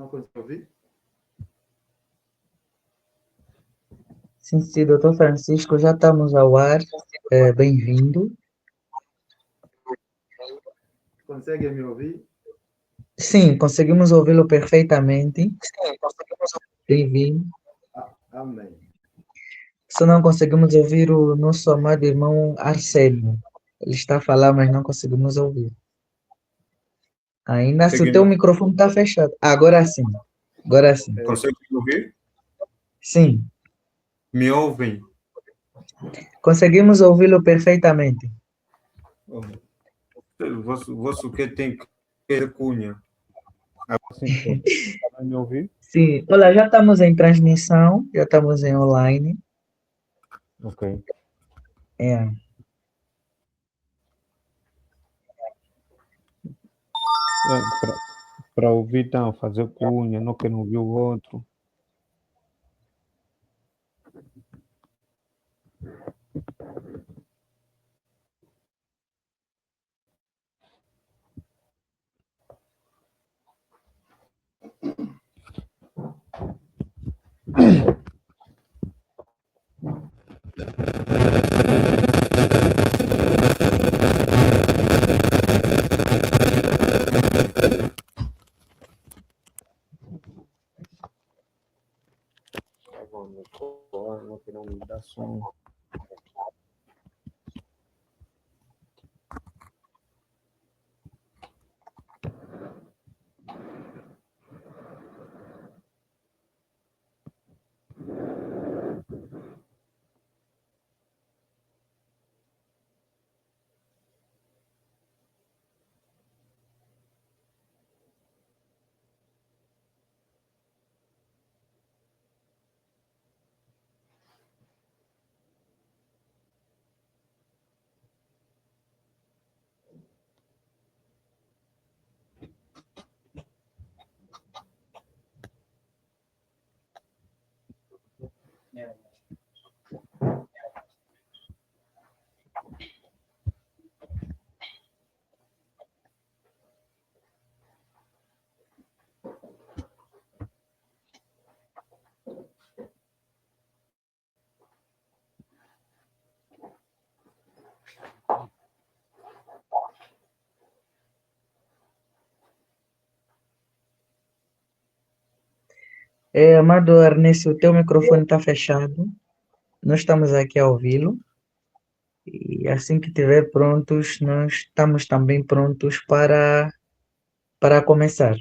Não consigo ouvir? Sim, sim, doutor Francisco, já estamos ao ar. Bem-vindo. Consegue me ouvir? Sim, conseguimos ouvi-lo perfeitamente. Bem-vindo. Amém. Só não conseguimos ouvir o nosso amado irmão Arsénio. Ele está a falar, mas não conseguimos ouvir. Ainda se o teu microfone está fechado. Agora sim. Agora sim. Consegue me ouvir? Sim, Me ouvem? conseguimos ouvi-lo perfeitamente. Você que tem que ter cunha. Assim, vai me ouvir? Sim, olha, já estamos em transmissão, já estamos em online. Ok. É. Para ouvir, então, fazer cunha, não quero ouvir o outro. Não quero me dar som. Amado Ernesto, o teu microfone está fechado. Nós estamos aqui a ouvi-lo. E assim que estiver prontos, nós estamos também prontos para começar.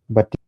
Bati-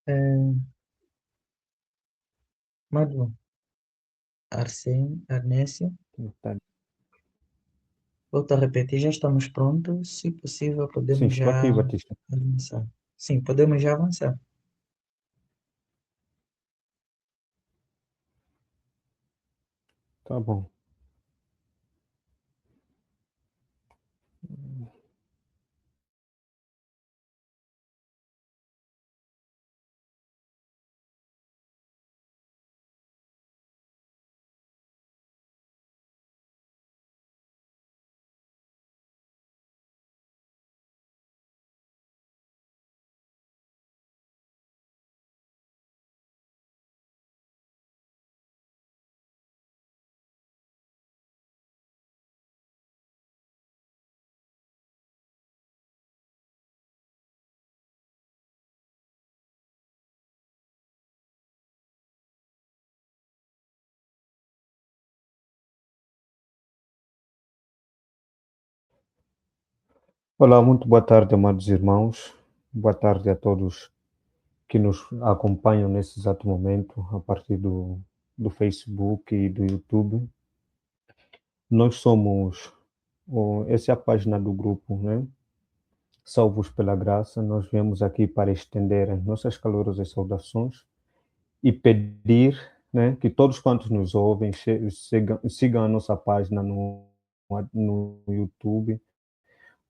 Eh, Amado Arnésio, volto a repetir, já estamos prontos. Se possível, Sim, podemos estou já aqui, Batista. avançar. Sim, podemos já avançar. Tá bom. Olá, muito boa tarde, amados irmãos. Boa tarde a todos que nos acompanham nesse exato momento, a partir do Facebook e do YouTube. Nós somos, essa é a página do grupo, né? Salvos pela Graça. Nós viemos aqui para estender as nossas calorosas saudações e pedir, né, que todos quantos nos ouvem sigam a nossa página no YouTube,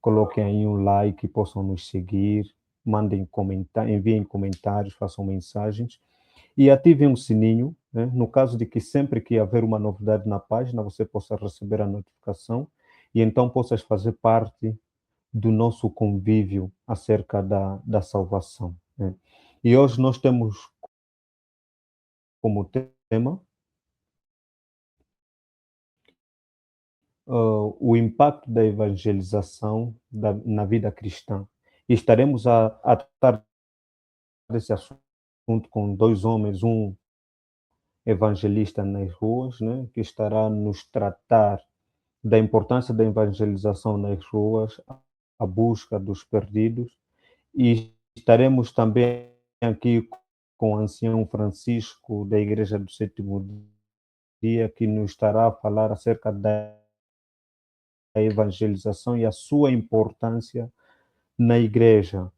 coloquem aí um like, possam nos seguir, mandem comentários, enviem comentários, façam mensagens e ativem o sininho, né? No caso de que sempre que haver uma novidade na página, você possa receber a notificação e então possas fazer parte do nosso convívio acerca da salvação, né? E hoje nós temos como tema o impacto da evangelização na vida cristã. E estaremos a tratar desse assunto com dois homens, um evangelista nas ruas, né, que estará nos tratar da importância da evangelização nas ruas, a busca dos perdidos, e estaremos também aqui com o ancião Francisco da Igreja do Sétimo Dia, que nos estará a falar acerca da evangelização e a sua importância na igreja.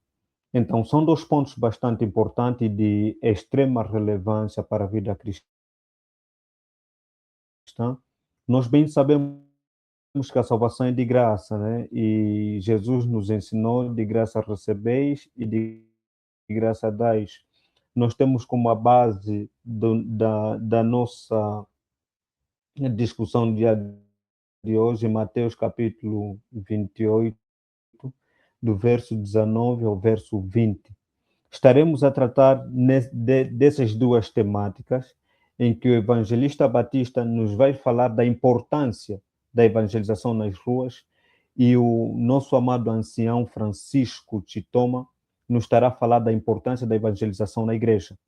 Então, são dois pontos bastante importantes e de extrema relevância para a vida cristã. Nós bem sabemos que a salvação é de graça, né? E Jesus nos ensinou: de graça recebeis e de graça dais. Nós temos como a base da nossa discussão de hoje, Mateus capítulo 28, do verso 19 ao verso 20. Estaremos a tratar dessas duas temáticas, em que o evangelista Batista nos vai falar da importância da evangelização nas ruas e o nosso amado ancião Francisco Chitoma nos estará a falar da importância da evangelização na igreja.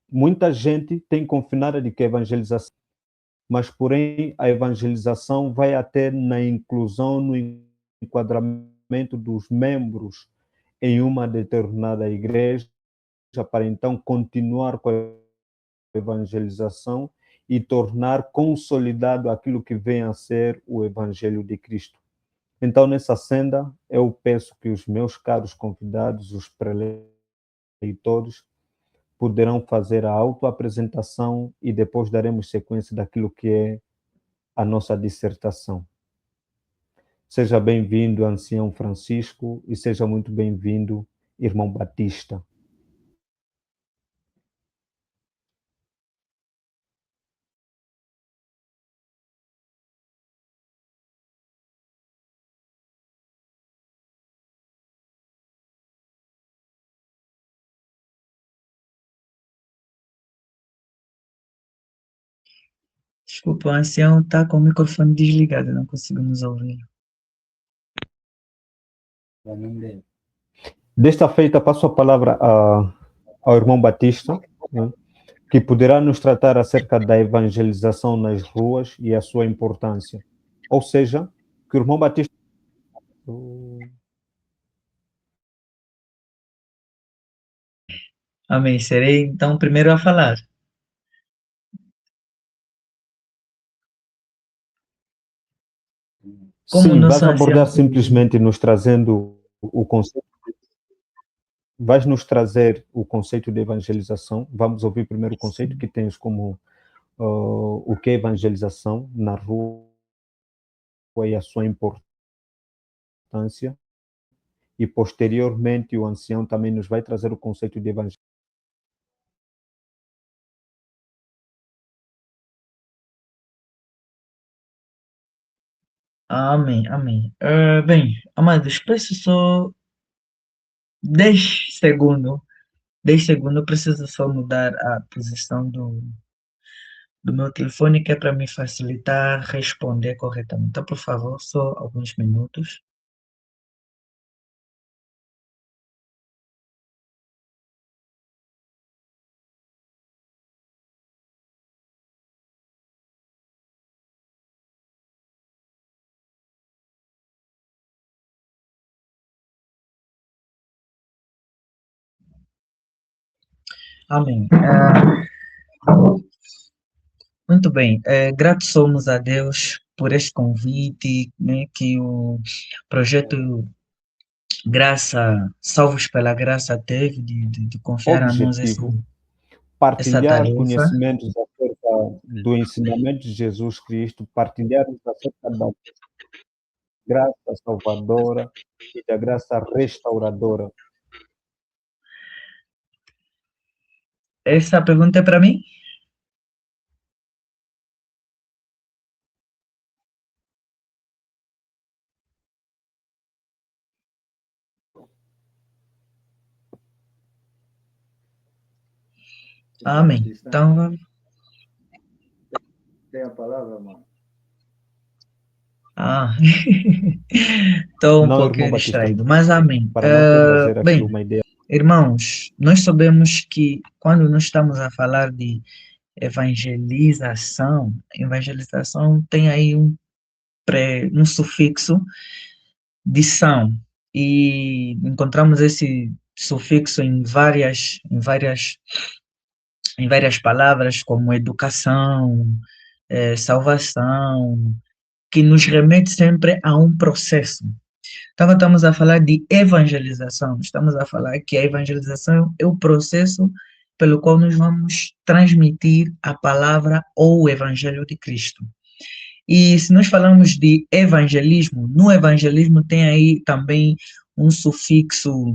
Muita gente tem confinada de que a evangelização mas, porém, a evangelização vai até na inclusão, no enquadramento dos membros em uma determinada igreja, para então continuar com a evangelização e tornar consolidado aquilo que vem a ser o Evangelho de Cristo. Então, nessa senda, eu peço que os meus caros convidados, os preleitores, poderão fazer a autoapresentação e depois daremos sequência daquilo que é a nossa dissertação. Seja bem-vindo, ancião Francisco, e seja muito bem-vindo, irmão Batista. Desculpa, o ancião está com o microfone desligado, não conseguimos ouvir. Desta feita, passo a palavra ao irmão Batista, né, que poderá nos tratar acerca da evangelização nas ruas e a sua importância. Ou seja, que o irmão Batista... Amém. Serei então o primeiro a falar. Como Sim, nosso vais abordar ancião... simplesmente nos trazendo o conceito. Vais nos trazer o conceito de evangelização. Vamos ouvir primeiro o conceito que tens como o que é evangelização na rua e a sua importância. E posteriormente o ancião também nos vai trazer o conceito de evangelização. Amém, amém. Bem, amados, peço só 10 segundos. 10 segundos, eu preciso só mudar a posição do meu telefone, que é para me facilitar responder corretamente. Então, por favor, só alguns minutos. Amém. Muito bem. Gratos somos a Deus por este convite, né, que o projeto Graça, Salvos pela Graça teve de confiar a nós Objetivo: essa partilhar tarefa. conhecimentos acerca do ensinamento de Jesus Cristo, partilharmos acerca da graça salvadora e da graça restauradora. Essa pergunta é para mim? Amém. Batista, Então, tem a palavra, mano. estou um Não, irmão pouquinho Batista, distraído, mas amém. para não te trazer aqui Bem, uma ideia. irmãos, nós sabemos que quando nós estamos a falar de evangelização, evangelização tem aí um sufixo de são, e encontramos esse sufixo em várias palavras, como educação, salvação, que nos remete sempre a um processo. Então, estamos a falar de evangelização, estamos a falar que a evangelização é o processo pelo qual nós vamos transmitir a palavra ou o evangelho de Cristo. E se nós falamos de evangelismo, no evangelismo tem aí também um sufixo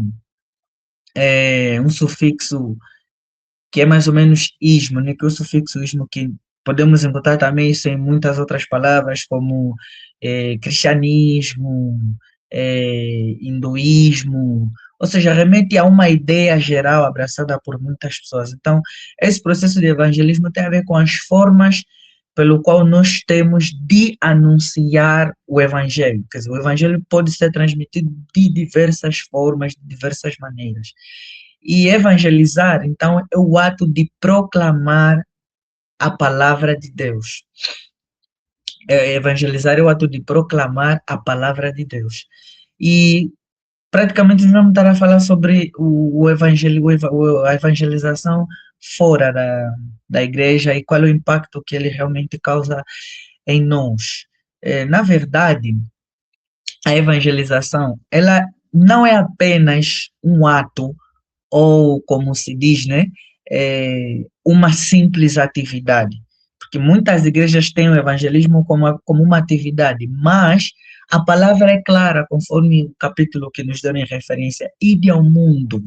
que é mais ou menos ismo, né? Que é o sufixo ismo, que podemos encontrar também isso em muitas outras palavras, como cristianismo, hinduísmo, ou seja, remete a uma ideia geral abraçada por muitas pessoas. Então, esse processo de evangelismo tem a ver com as formas pelo qual nós temos de anunciar o evangelho. Quer dizer, o evangelho pode ser transmitido de diversas formas, de diversas maneiras. E evangelizar, então, é o ato de proclamar a palavra de Deus. Evangelizar é o ato de proclamar a palavra de Deus. E praticamente nós vamos estar a falar sobre o evangelho, a evangelização fora da igreja e qual é o impacto que ele realmente causa em nós. Na verdade, a evangelização, ela não é apenas um ato ou, como se diz, né, uma simples atividade. Porque muitas igrejas têm o evangelismo como uma atividade, mas a palavra é clara, conforme o capítulo que nos deu em referência, ide ao mundo.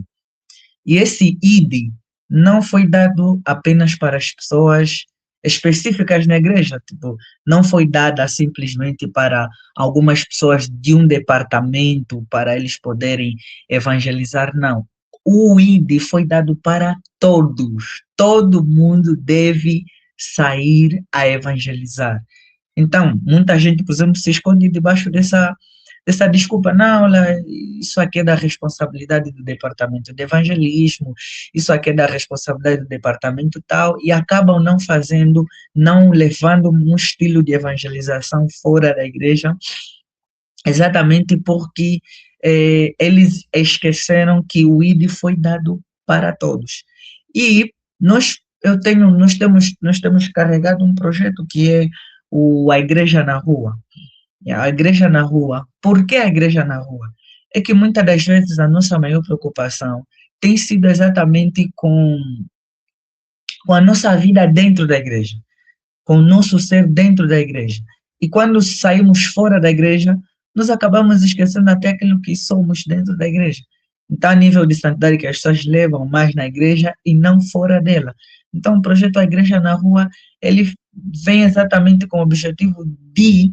E esse ide não foi dado apenas para as pessoas específicas na igreja, tipo, não foi dada simplesmente para algumas pessoas de um departamento para eles poderem evangelizar, não. O ide foi dado para todos. Todo mundo deve sair a evangelizar. Então, muita gente, por exemplo, se esconde debaixo dessa desculpa. Não, olha, isso aqui é da responsabilidade do departamento de evangelismo, isso aqui é da responsabilidade do departamento tal, e acabam não fazendo, não levando um estilo de evangelização fora da igreja, exatamente porque eles esqueceram que o ID foi dado para todos. E nós temos carregado um projeto que é a Igreja na Rua. A igreja na rua. Por que a igreja na rua? É que muitas das vezes a nossa maior preocupação tem sido exatamente com a nossa vida dentro da igreja, com o nosso ser dentro da igreja. E quando saímos fora da igreja, nós acabamos esquecendo até aquilo que somos dentro da igreja. Então, a nível de santidade que as pessoas levam mais na igreja e não fora dela. Então, o projeto A Igreja na Rua, ele vem exatamente com o objetivo de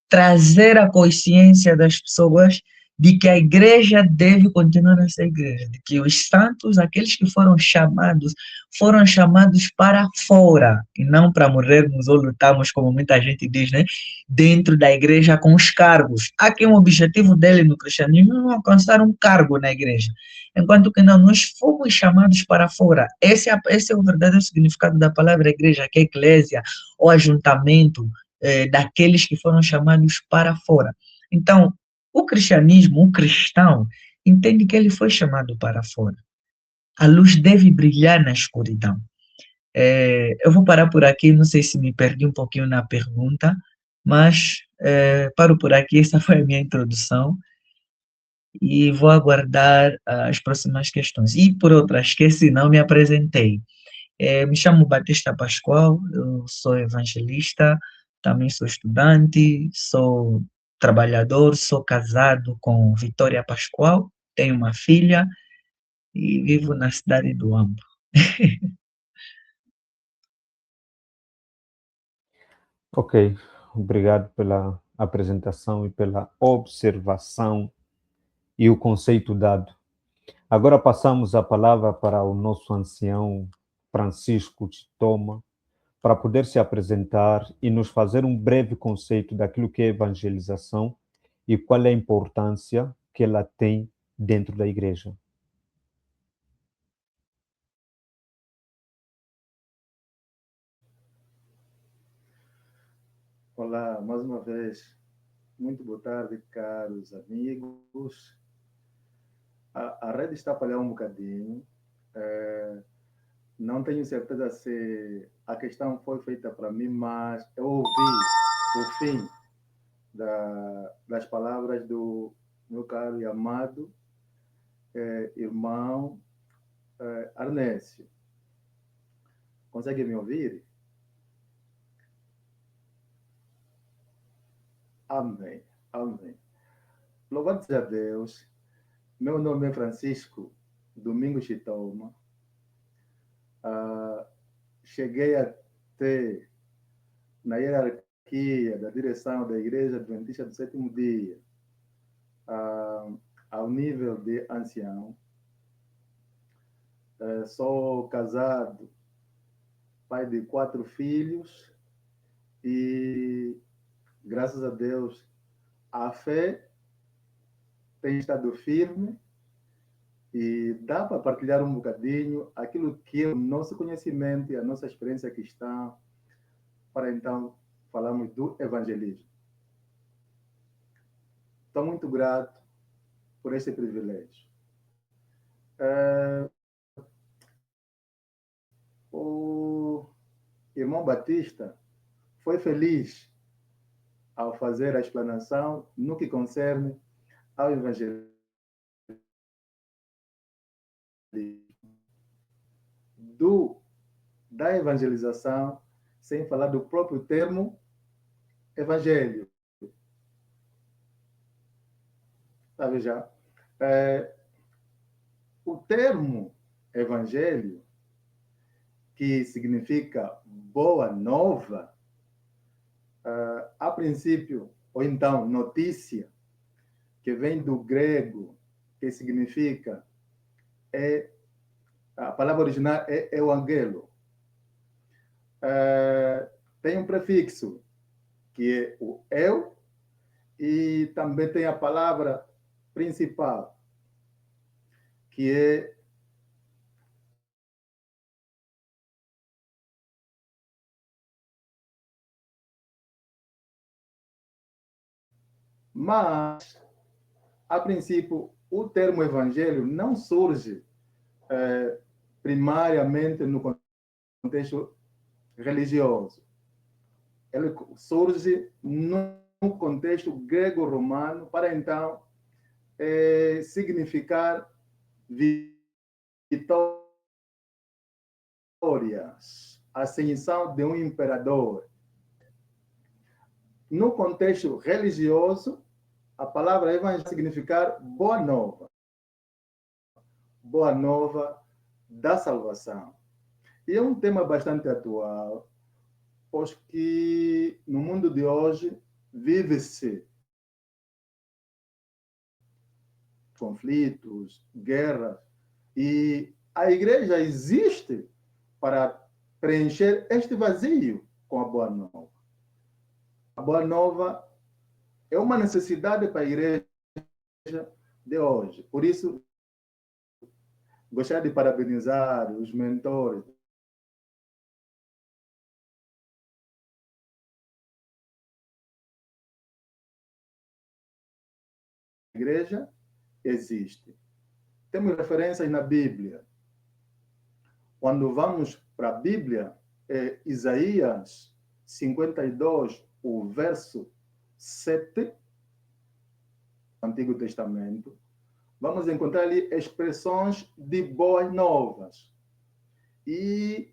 trazer a consciência das pessoas de que a igreja deve continuar a ser igreja, de que os santos, aqueles que foram chamados para fora, e não para morrermos ou lutarmos, como muita gente diz, né, dentro da igreja com os cargos. Aqui um objetivo dele no cristianismo é alcançar um cargo na igreja, enquanto que não, nós fomos chamados para fora. Esse é o verdadeiro significado da palavra igreja, que é eclésia, ou ajuntamento, daqueles que foram chamados para fora. Então, o cristianismo, o cristão, entende que ele foi chamado para fora. A luz deve brilhar na escuridão. Eu vou parar por aqui, não sei se me perdi um pouquinho na pergunta, mas paro por aqui, essa foi a minha introdução e vou aguardar as próximas questões. E por outra, esqueci, não me apresentei. Me chamo Batista Pascoal, eu sou evangelista, também sou estudante, sou trabalhador, sou casado com Vitória Pascoal, tenho uma filha e vivo na cidade do Ambo. Ok, obrigado pela apresentação e pela observação e o conceito dado. Agora passamos a palavra para o nosso ancião Francisco de Toma, para poder se apresentar e nos fazer um breve conceito daquilo que é evangelização e qual é a importância que ela tem dentro da igreja. Olá, mais uma vez. Muito boa tarde, caros amigos. A rede está a falhar um bocadinho. Não tenho certeza se a questão foi feita para mim, mas eu ouvi o fim das palavras do meu caro e amado irmão Arnésio. Consegue me ouvir? Amém. Amém. Louvado seja Deus. Meu nome é Francisco Domingos Chitoma. Cheguei até na hierarquia da direção da Igreja Adventista do Sétimo Dia, ao nível de ancião. Sou casado, pai de 4 filhos e, graças a Deus, a fé tem estado firme e dá para partilhar um bocadinho aquilo que é o nosso conhecimento e a nossa experiência cristã para então falamos do evangelismo. Estou muito grato por este privilégio. O irmão Batista foi feliz ao fazer a explanação no que concerne ao evangelismo. Da evangelização, sem falar do próprio termo evangelho. Sabe já? O termo evangelho, que significa boa nova, a princípio, ou então notícia, que vem do grego, que significa, a palavra original é evangelo. Tem um prefixo, que é o eu, e também tem a palavra principal, que é mas, a princípio, o termo evangelho não surge primariamente no contexto religioso. Ele surge no contexto grego-romano para, então, significar vitórias, ascensão de um imperador. No contexto religioso, a palavra evangelho significar boa nova. Boa nova da salvação. E é um tema bastante atual, pois que no mundo de hoje vive-se conflitos, guerras, e a igreja existe para preencher este vazio com a boa nova. A boa nova é uma necessidade para a igreja de hoje. Por isso, gostaria de parabenizar os mentores da igreja. Existe. Temos referências na Bíblia. Quando vamos para a Bíblia, Isaías 52, o verso 7, Antigo Testamento, vamos encontrar ali expressões de boas novas. E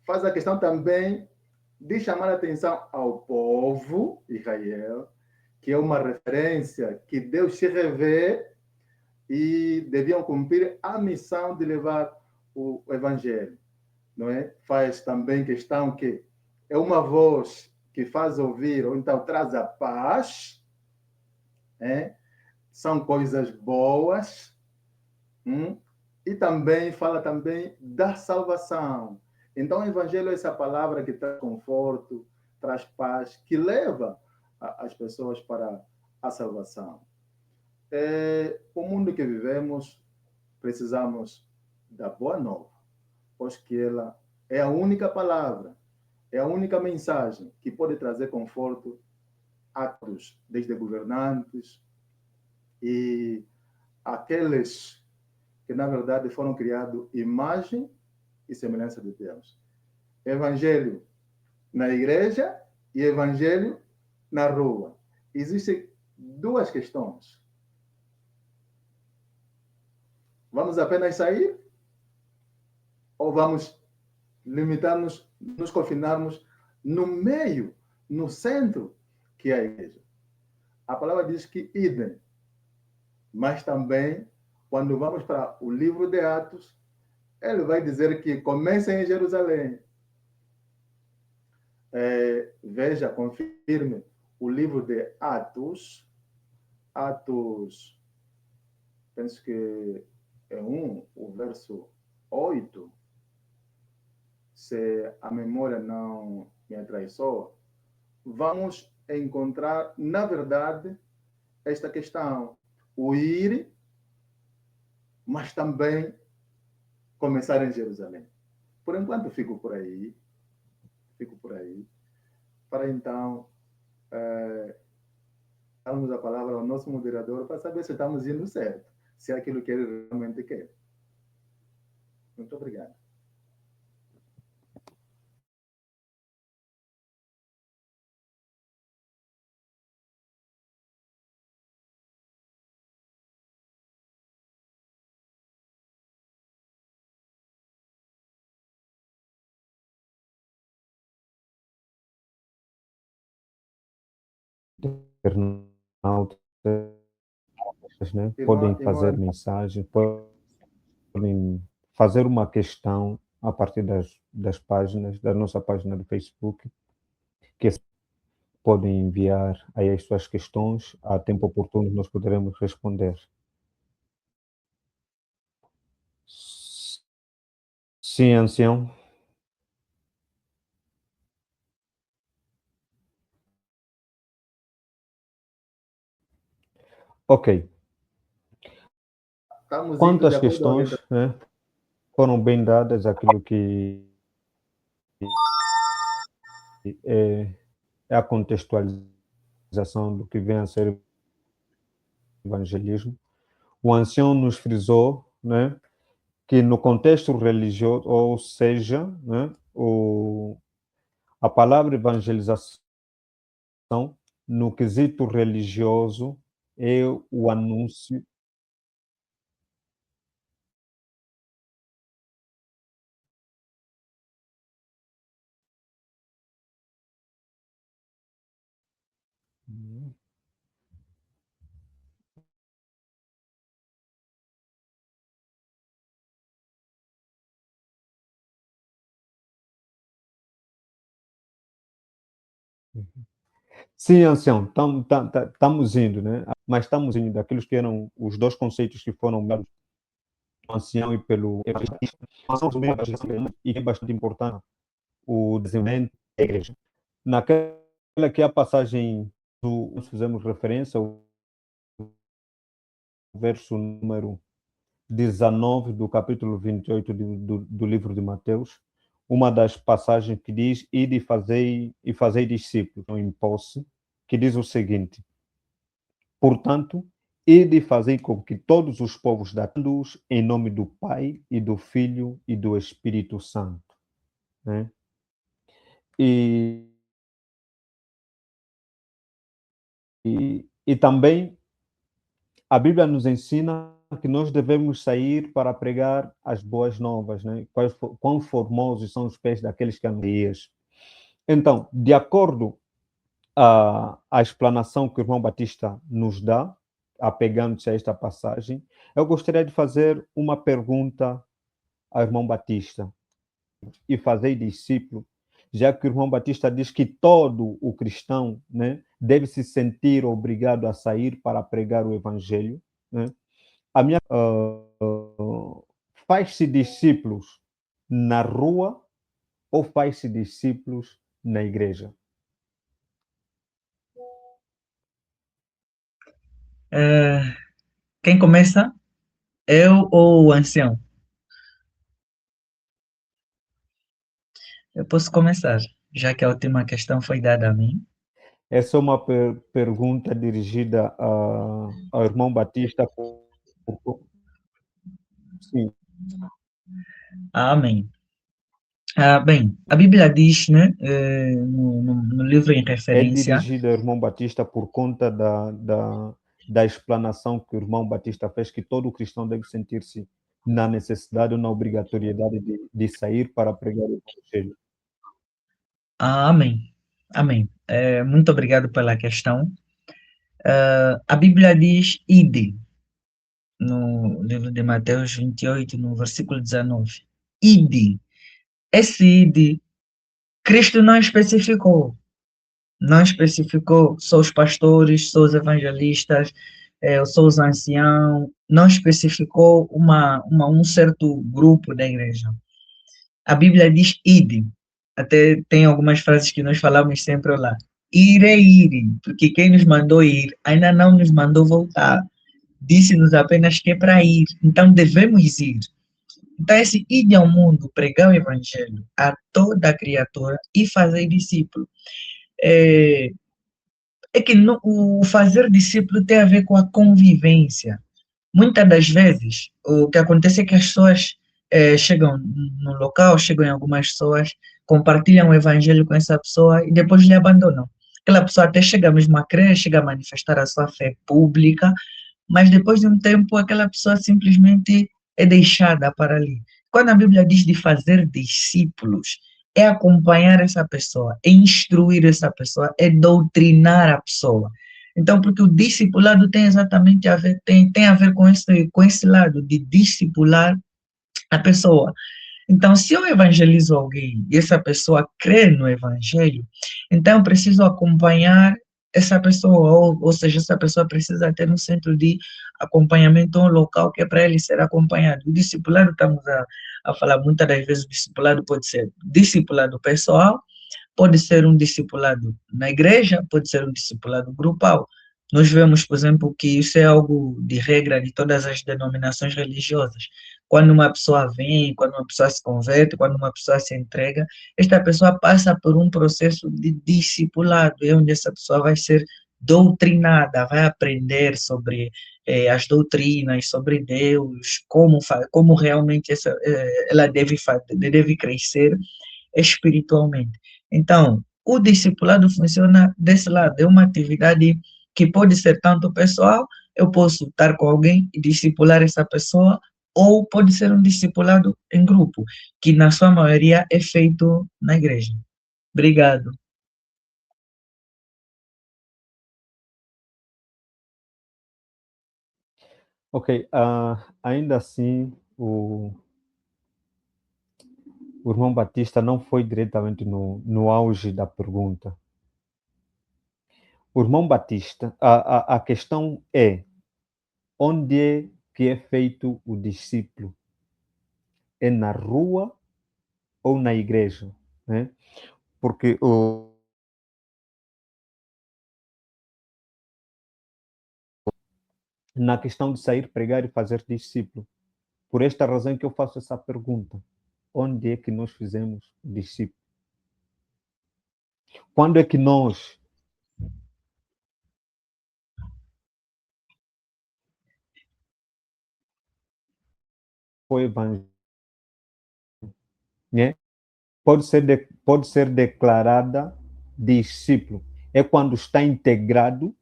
faz a questão também de chamar a atenção ao povo Israel, que é uma referência que Deus se revê e deviam cumprir a missão de levar o evangelho, não é? Faz também questão que é uma voz que faz ouvir, ou então traz a paz, são coisas boas, e também fala também da salvação. Então, o evangelho é essa palavra que traz conforto, traz paz, que leva as pessoas para a salvação. O mundo que vivemos, precisamos da boa nova, pois que ela é a única palavra, é a única mensagem que pode trazer conforto a todos, desde governantes e aqueles que, na verdade, foram criados imagem e semelhança de Deus. Evangelho na igreja e evangelho na rua. Existem duas questões. Vamos apenas sair? Ou vamos limitar-nos, nos confinarmos no meio, no centro, que é a igreja? A palavra diz que idem. Mas também, quando vamos para o livro de Atos, ele vai dizer que comecem em Jerusalém. Veja, confirme o livro de Atos, penso que é o verso 8, se a memória não me atraiçoa, vamos encontrar, na verdade, esta questão, o ir, mas também começar em Jerusalém. Por enquanto, fico por aí. para então darmos a palavra ao nosso moderador para saber se estamos indo certo, se é aquilo que ele realmente quer. Muito obrigado. Internautas, né? Irmão, Podem fazer mensagem, podem fazer uma questão a partir das páginas, da nossa página do Facebook, que podem enviar aí as suas questões, a tempo oportuno nós poderemos responder. Sim, ancião. Ok. estamos Quanto indo de às acordo à questões, né, foram bem dadas aquilo que é a contextualização do que vem a ser o evangelismo. O ancião nos frisou, né, que no contexto religioso, ou seja, né, a palavra evangelização no quesito religioso é o anúncio. Sim, ancião, estamos indo, né? Mas estamos indo daqueles que eram os dois conceitos que foram dados pelo ancião e pelo evangelista. E é bastante importante o desenvolvimento da igreja. Naquela que é a passagem do nós fizemos referência, o verso número 19 do capítulo 28 do livro de Mateus, uma das passagens que diz: ide e fazei discípulos, em posse, que diz o seguinte: portanto, ide e fazei com que todos os povos dando-os em nome do Pai e do Filho e do Espírito Santo. Né? E também a Bíblia nos ensina que nós devemos sair para pregar as boas novas, né? Quão formosos são os pés daqueles que andam. Então, de acordo à explanação que o irmão Batista nos dá, apegando-se a esta passagem, eu gostaria de fazer uma pergunta ao irmão Batista e fazer discípulo, já que o irmão Batista diz que todo o cristão, né, deve se sentir obrigado a sair para pregar o evangelho, né? A minha faz-se discípulos na rua ou faz-se discípulos na igreja? Quem começa? Eu ou o ancião? Eu posso começar, já que a última questão foi dada a mim. Essa é uma pergunta dirigida ao irmão Batista. Sim. Amém. Bem, a Bíblia diz, né, no livro em É referência, dirigida ao irmão Batista por conta da explanação que o irmão Batista fez, que todo cristão deve sentir-se na necessidade ou na obrigatoriedade de sair para pregar o evangelho. amém, amém. Muito obrigado pela questão. A Bíblia diz, ide, no livro de Mateus 28, no versículo 19. Ide. Esse ide, Cristo não especificou. Não especificou, sou os pastores, sou os evangelistas, eu sou os anciãos. Não especificou um certo grupo da igreja. A Bíblia diz ide. Até tem algumas frases que nós falamos sempre lá. Ir é ir, porque quem nos mandou ir ainda não nos mandou voltar. Disse-nos apenas que é para ir. Então devemos ir. Então esse ide ao mundo, pregar o evangelho a toda a criatura e fazer discípulo. é, é que o fazer discípulo tem a ver com a convivência. Muitas das vezes, o que acontece é que as pessoas chegam no local, chegam em algumas pessoas, compartilham o evangelho com essa pessoa e depois lhe abandonam. Aquela pessoa até chega mesmo a crer, chega a manifestar a sua fé pública, mas depois de um tempo aquela pessoa simplesmente é deixada para ali. Quando a Bíblia diz de fazer discípulos, é acompanhar essa pessoa, é instruir essa pessoa, é doutrinar a pessoa. Então, porque o discipulado tem exatamente a ver, tem a ver com esse lado de discipular a pessoa. Então, se eu evangelizo alguém e essa pessoa crê no evangelho, então eu preciso acompanhar essa pessoa, ou seja, essa pessoa precisa ter um centro de acompanhamento, um local que é para ele ser acompanhado. O discipulado, estamos a falar muitas das vezes, o discipulado pode ser discipulado pessoal, pode ser um discipulado na igreja, pode ser um discipulado grupal. Nós vemos, por exemplo, que isso é algo de regra de todas as denominações religiosas. Quando uma pessoa vem, quando uma pessoa se converte, quando uma pessoa se entrega, esta pessoa passa por um processo de discipulado, é onde essa pessoa vai ser doutrinada, vai aprender sobre as doutrinas, sobre Deus, como realmente ela deve crescer espiritualmente. Então, o discipulado funciona desse lado, é uma atividade que pode ser tanto pessoal, eu posso estar com alguém e discipular essa pessoa, ou pode ser um discipulado em grupo, que na sua maioria é feito na igreja. Obrigado. Ok, ainda assim, o irmão Batista não foi diretamente no auge da pergunta. O irmão Batista, a questão é, onde é que é feito o discípulo? É na rua ou na igreja? Né? Porque na questão de sair, pregar e fazer discípulo, por esta razão que eu faço essa pergunta. Onde é que nós fizemos o discípulo? Quando é que nós foi evangelho, né? Pode ser declarada discípulo. É quando está integrado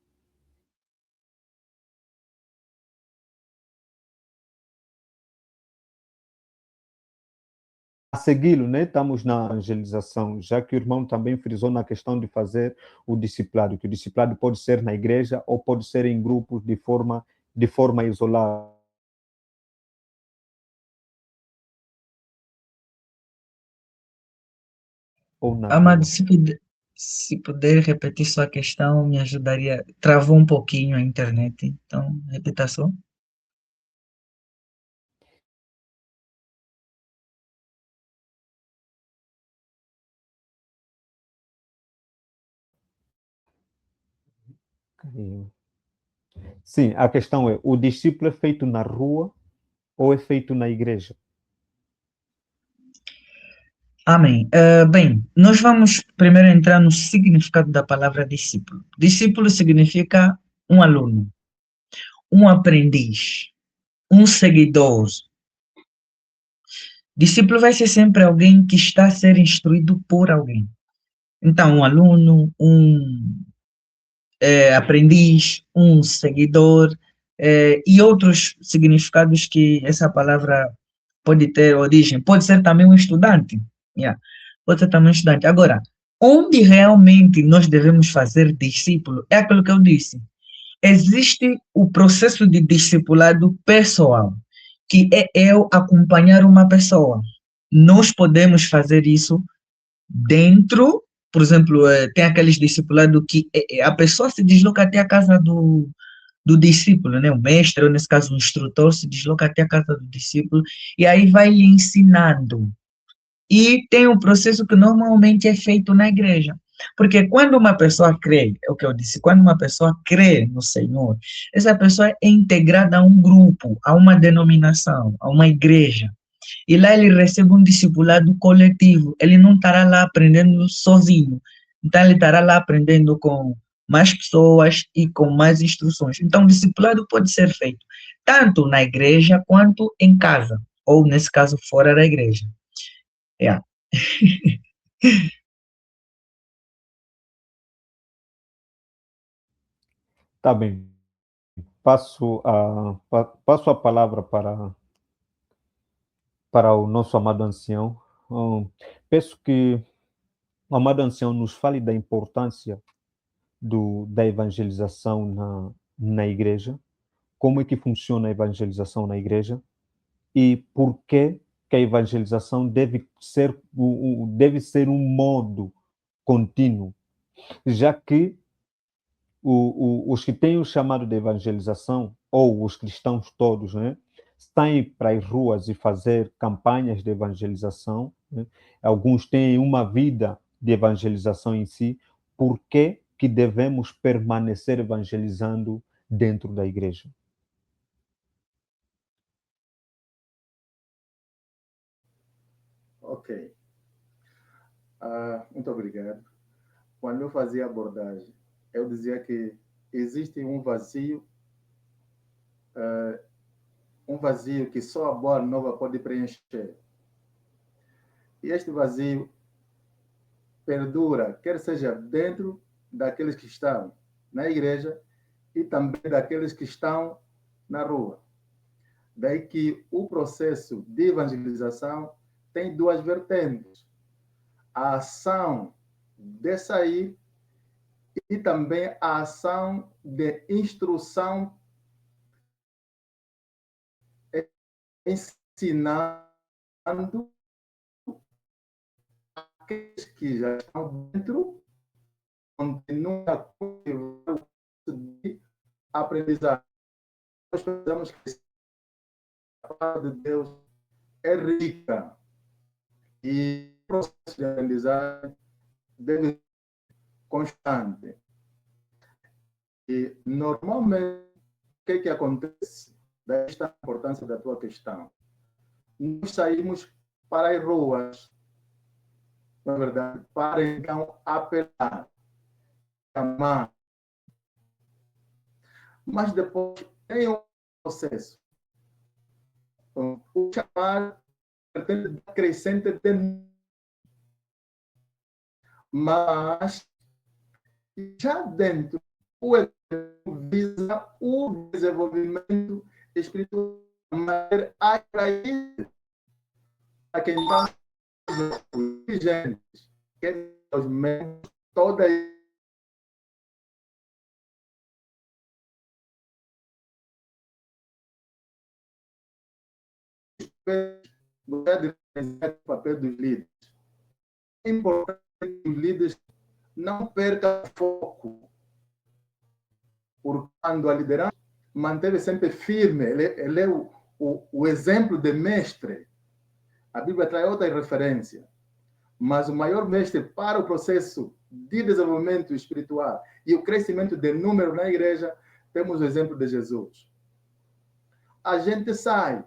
a segui-lo, né? Estamos na evangelização, já que o irmão também frisou na questão de fazer o discipulado, que o discipulado pode ser na igreja ou pode ser em grupos de forma isolada. Ou na Amado, rua. se puder repetir sua questão, me ajudaria. Travou um pouquinho a internet, então repita só. Sim, a questão é, o discípulo é feito na rua ou é feito na igreja? Amém. Bem, nós vamos primeiro entrar no significado da palavra discípulo. Discípulo significa um aluno, um aprendiz, um seguidor. Discípulo vai ser sempre alguém que está a ser instruído por alguém. Então, um aluno, um aprendiz, um seguidor, e outros significados que essa palavra pode ter origem. Pode ser também um estudante. Yeah. Pode ser também um estudante. Agora, onde realmente nós devemos fazer discípulo, é aquilo que eu disse. Existe o processo de discipulado pessoal, que é eu acompanhar uma pessoa. Nós podemos fazer isso dentro, por exemplo, tem aqueles discipulados que a pessoa se desloca até a casa do discípulo, né? O mestre, ou nesse caso o instrutor, se desloca até a casa do discípulo e aí vai lhe ensinando. E tem um processo que normalmente é feito na igreja. Porque quando uma pessoa crê, é o que eu disse, quando uma pessoa crê no Senhor, essa pessoa é integrada a um grupo, a uma denominação, a uma igreja. E lá ele recebe um discipulado coletivo. Ele não estará lá aprendendo sozinho. Então, ele estará lá aprendendo com mais pessoas e com mais instruções. Então, o discipulado pode ser feito tanto na igreja quanto em casa, ou, nesse caso, fora da igreja. Yeah. Tá bem. Passo a palavra para o nosso amado ancião. Peço que o amado ancião nos fale da importância da evangelização na igreja, como é que funciona a evangelização na igreja e por que a evangelização deve ser um modo contínuo, já que os que têm o chamado de evangelização, ou os cristãos todos, né, saem para as ruas e fazer campanhas de evangelização, né? Alguns têm uma vida de evangelização em si. Por que devemos permanecer evangelizando dentro da igreja? Ok. Muito obrigado. Quando eu fazia abordagem, eu dizia que existe um vazio que só a boa nova pode preencher. E este vazio perdura, quer seja dentro daqueles que estão na igreja e também daqueles que estão na rua. Daí que o processo de evangelização tem duas vertentes: a ação de sair e também a ação de instrução, ensinando aqueles que já estão dentro, continuam a cultivar o processo de aprendizagem. Nós precisamos que a palavra de Deus é rica e o processo de aprendizagem deve ser constante. E, normalmente, o que acontece? Desta importância da tua questão. Nós saímos para as ruas, na verdade, para então apelar, chamar. Mas depois tem um processo. O chamar pretende crescente de... Mas já dentro, o visa o desenvolvimento espiritual, mas atrair a quem está os dirigentes, que os membros, toda o papel dos líderes. É importante que os líderes não percam foco, porque quando a liderança manteve sempre firme, ele é o exemplo de mestre. A Bíblia traz outra referência, mas o maior mestre para o processo de desenvolvimento espiritual e o crescimento de número na igreja, temos o exemplo de Jesus. A gente sai,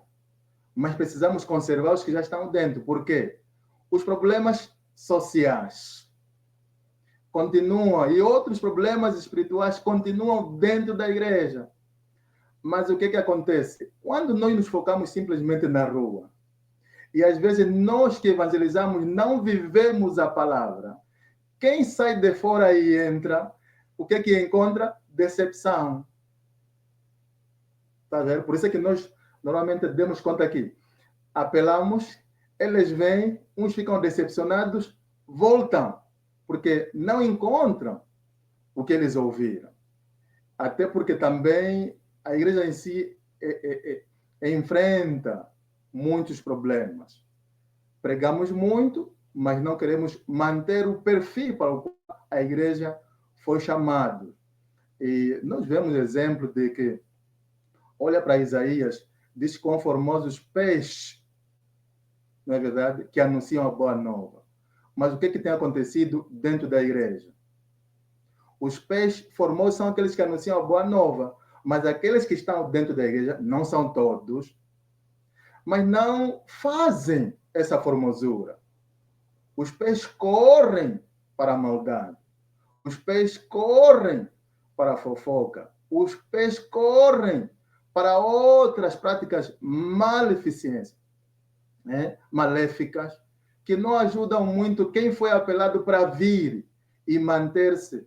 mas precisamos conservar os que já estão dentro. Por quê? Os problemas sociais continuam e outros problemas espirituais continuam dentro da igreja. Mas o que acontece? Quando nós nos focamos simplesmente na rua, e às vezes nós que evangelizamos não vivemos a palavra, quem sai de fora e entra, o que encontra? Decepção. Tá vendo? Por isso é que nós normalmente demos conta aqui. Apelamos, eles vêm, uns ficam decepcionados, voltam, porque não encontram o que eles ouviram. Até porque também a igreja em si enfrenta muitos problemas. Pregamos muito, mas não queremos manter o perfil para o qual a igreja foi chamada. E nós vemos exemplo de que, olha para Isaías, diz com formosos pés, não é verdade, que anunciam a boa nova. Mas o que tem acontecido dentro da igreja? Os pés formosos são aqueles que anunciam a boa nova, mas aqueles que estão dentro da igreja, não são todos, mas não fazem essa formosura. Os pés correm para a maldade. Os pés correm para a fofoca. Os pés correm para outras práticas maleficentes, né? Maléficas, que não ajudam muito quem foi apelado para vir e manter-se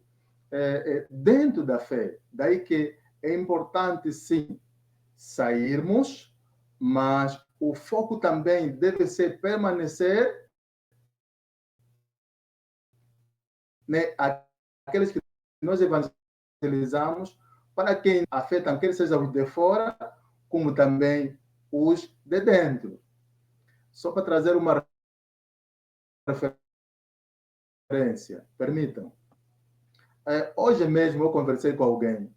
dentro da fé. Daí que é importante, sim, sairmos, mas o foco também deve ser permanecer, né, aqueles que nós evangelizamos, para quem afetam, quer seja os de fora, como também os de dentro. Só para trazer uma referência, permitam. Hoje mesmo eu conversei com alguém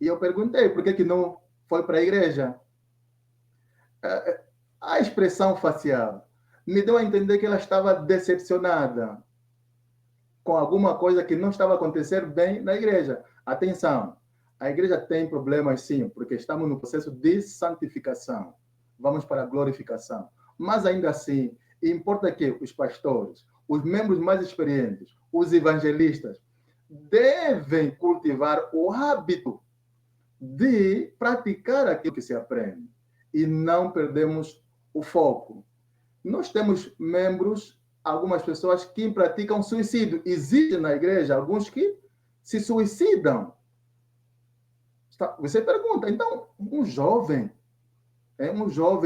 e eu perguntei por que não foi para a igreja. A expressão facial me deu a entender que ela estava decepcionada com alguma coisa que não estava acontecendo bem na igreja. Atenção, a igreja tem problemas sim, porque estamos no processo de santificação. Vamos para a glorificação. Mas ainda assim, importa que os pastores, os membros mais experientes, os evangelistas, devem cultivar o hábito de praticar aquilo que se aprende e não perdemos o foco. Nós temos membros, algumas pessoas que praticam suicídio. Existe na igreja alguns que se suicidam. Você pergunta, então, um jovem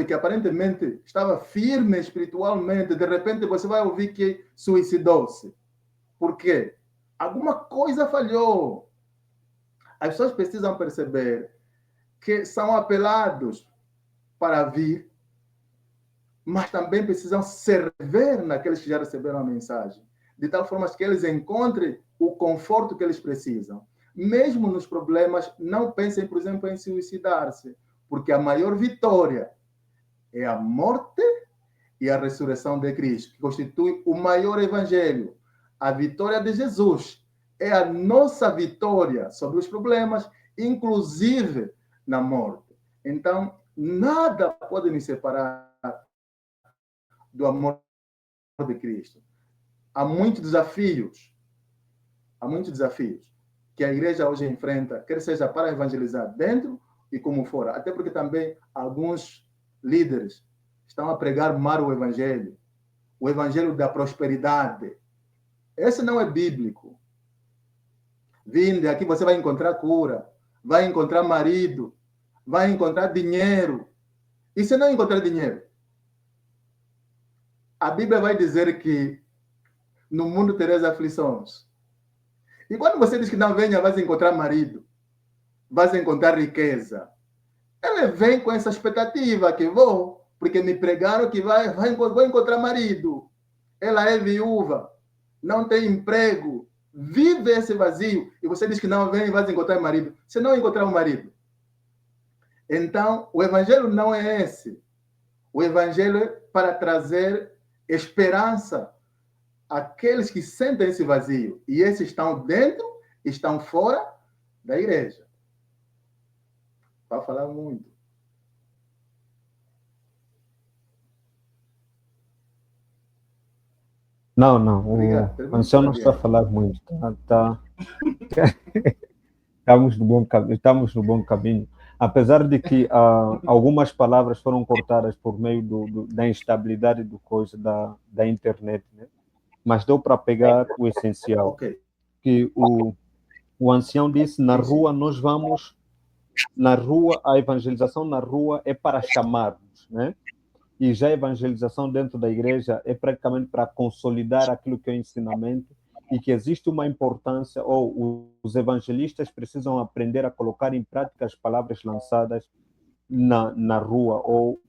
que aparentemente estava firme espiritualmente, de repente você vai ouvir que suicidou-se. Por quê? Alguma coisa falhou. As pessoas precisam perceber que são apelados para vir, mas também precisam servir naqueles que já receberam a mensagem, de tal forma que eles encontrem o conforto que eles precisam. Mesmo nos problemas, não pensem, por exemplo, em suicidar-se, porque a maior vitória é a morte e a ressurreição de Cristo, que constitui o maior evangelho. A vitória de Jesus é a nossa vitória sobre os problemas, inclusive na morte. Então, nada pode nos separar do amor de Cristo. Há muitos desafios que a igreja hoje enfrenta, quer seja para evangelizar dentro e como fora. Até porque também alguns líderes estão a pregar mal o evangelho da prosperidade. Esse não é bíblico. Vinde, aqui você vai encontrar cura, vai encontrar marido, vai encontrar dinheiro. E se não encontrar dinheiro? A Bíblia vai dizer que no mundo tereis aflições. E quando você diz que não venha, vai encontrar marido, vai encontrar riqueza. Ele vem com essa expectativa que vou, porque me pregaram que vou encontrar marido. Ela é viúva, não tem emprego, vive esse vazio. E você diz que não vem e vai encontrar marido. Se não encontrar um marido. Então, o evangelho não é esse. O evangelho é para trazer esperança àqueles que sentem esse vazio. E esses estão dentro, estão fora da igreja. Para falar muito. Não, não. Obrigado. O ancião não está a falar muito. Estamos no bom caminho. Apesar de que algumas palavras foram cortadas por meio da instabilidade da internet, né? Mas deu para pegar o essencial. Okay. Que o ancião disse, na rua nós vamos, na rua, a evangelização na rua é para chamarmos, né? E já a evangelização dentro da igreja é praticamente para consolidar aquilo que é o ensinamento e que existe uma importância, ou os evangelistas precisam aprender a colocar em prática as palavras lançadas na rua, ou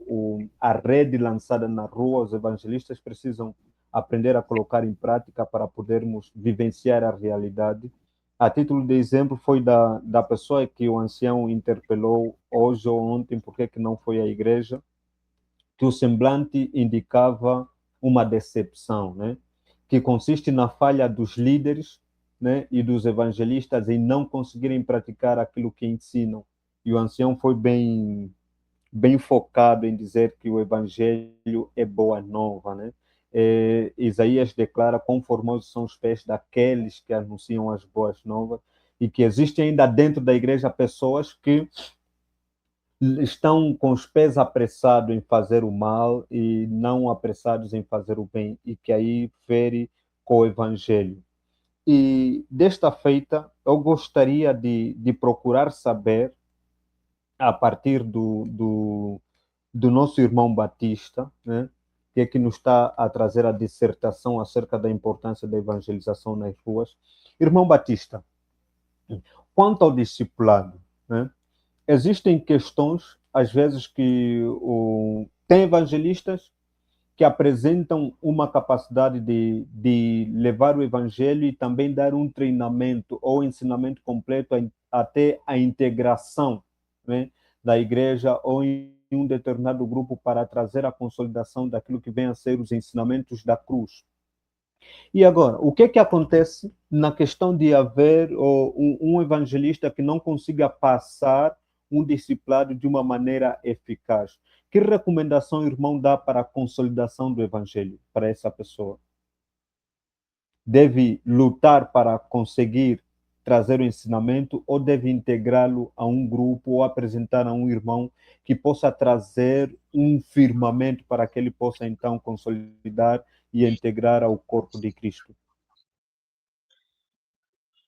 a rede lançada na rua, os evangelistas precisam aprender a colocar em prática para podermos vivenciar a realidade. A título de exemplo, foi da pessoa que o ancião interpelou hoje ou ontem, por que não foi à igreja, que o semblante indicava uma decepção, né? Que consiste na falha dos líderes, né, e dos evangelistas em não conseguirem praticar aquilo que ensinam. E o ancião foi bem focado em dizer que o evangelho é boa nova, né? Isaías declara quão formosos são os pés daqueles que anunciam as boas novas, e que existem ainda dentro da igreja pessoas que estão com os pés apressados em fazer o mal e não apressados em fazer o bem, e que aí fere com o evangelho. E desta feita, eu gostaria de procurar saber, a partir do nosso irmão Batista, né, que é que nos está a trazer a dissertação acerca da importância da evangelização nas ruas. Irmão Batista, quanto ao discipulado, né, existem questões, às vezes, que tem evangelistas que apresentam uma capacidade de levar o evangelho e também dar um treinamento ou ensinamento completo até a integração, né, da igreja ou em um determinado grupo para trazer a consolidação daquilo que vem a ser os ensinamentos da cruz. E agora, o que é que acontece na questão de haver um evangelista que não consiga passar um discipulado de uma maneira eficaz? Que recomendação o irmão dá para a consolidação do evangelho para essa pessoa? Deve lutar para conseguir trazer o ensinamento, ou deve integrá-lo a um grupo ou apresentar a um irmão que possa trazer um firmamento para que ele possa então consolidar e integrar ao corpo de Cristo?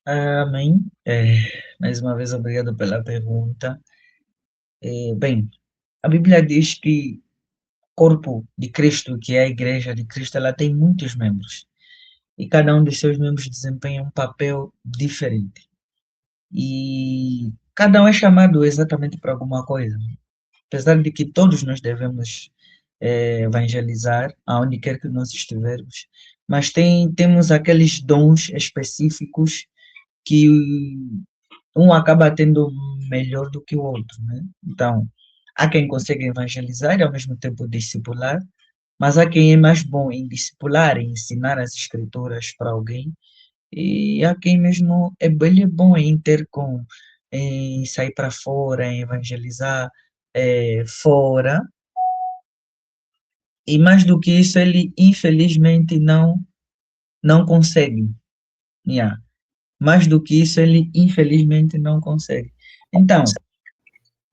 Amém. Mais uma vez, obrigado pela pergunta. Bem, a Bíblia diz que o corpo de Cristo, que é a igreja de Cristo, ela tem muitos membros. E cada um dos seus membros desempenha um papel diferente. E cada um é chamado exatamente para alguma coisa. Apesar de que todos nós devemos evangelizar, aonde quer que nós estivermos, mas temos aqueles dons específicos que um acaba tendo melhor do que o outro, né? Então, há quem consiga evangelizar e ao mesmo tempo discipular, mas há quem é mais bom em discipular, em ensinar as escrituras para alguém, e há quem mesmo ele é bom em sair para fora, em evangelizar fora, e mais do que isso, ele infelizmente não consegue. Yeah. Mais do que isso, ele infelizmente não consegue. Então,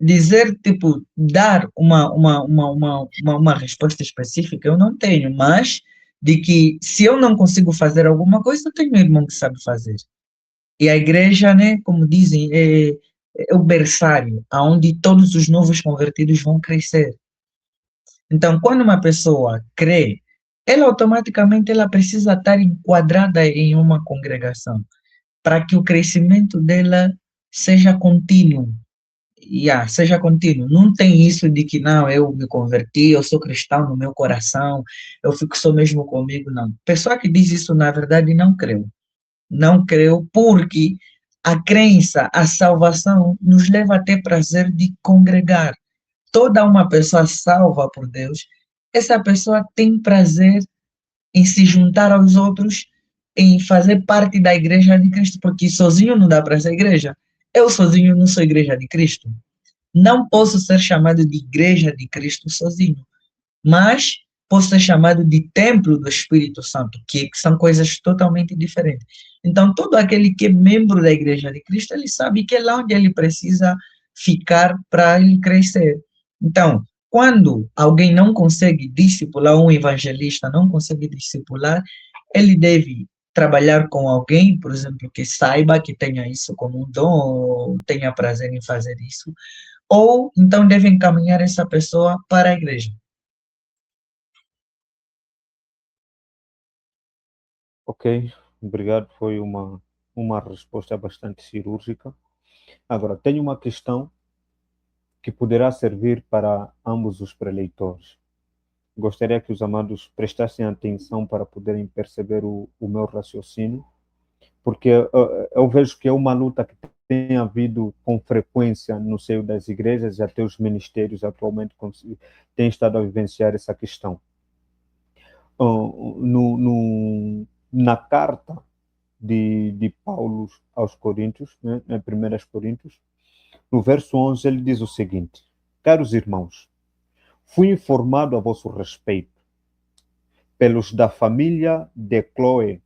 dizer, tipo, dar uma resposta específica, eu não tenho, mas de que se eu não consigo fazer alguma coisa, eu tenho um irmão que sabe fazer. E a igreja, né, como dizem, é o berçário, aonde todos os novos convertidos vão crescer. Então, quando uma pessoa crê, ela automaticamente ela precisa estar enquadrada em uma congregação, para que o crescimento dela seja contínuo. Seja contínuo. Não tem isso de que, não, eu me converti, eu sou cristão no meu coração, eu fico só mesmo comigo, não. Pessoa que diz isso, na verdade, não creu. Não creu porque a crença, a salvação, nos leva a ter prazer de congregar. Toda uma pessoa salva por Deus, essa pessoa tem prazer em se juntar aos outros, em fazer parte da igreja de Cristo, porque sozinho não dá para ser igreja. Eu sozinho não sou igreja de Cristo. Não posso ser chamado de igreja de Cristo sozinho, mas posso ser chamado de templo do Espírito Santo, que são coisas totalmente diferentes. Então, todo aquele que é membro da igreja de Cristo, ele sabe que é lá onde ele precisa ficar para ele crescer. Então, quando alguém não consegue discipular, um evangelista não consegue discipular, ele deve trabalhar com alguém, por exemplo, que saiba que tenha isso como um dom, ou tenha prazer em fazer isso, ou então deve encaminhar essa pessoa para a igreja. Ok, obrigado. Foi uma resposta bastante cirúrgica. Agora, tenho uma questão que poderá servir para ambos os preleitores. Gostaria que os amados prestassem atenção para poderem perceber o meu raciocínio, porque eu vejo que é uma luta que tem havido com frequência no seio das igrejas, e até os ministérios atualmente têm estado a vivenciar essa questão. Na carta de Paulo aos Coríntios, né, em 1 Coríntios, no verso 11, ele diz o seguinte: caros irmãos, fui informado a vosso respeito pelos da família de Cloé,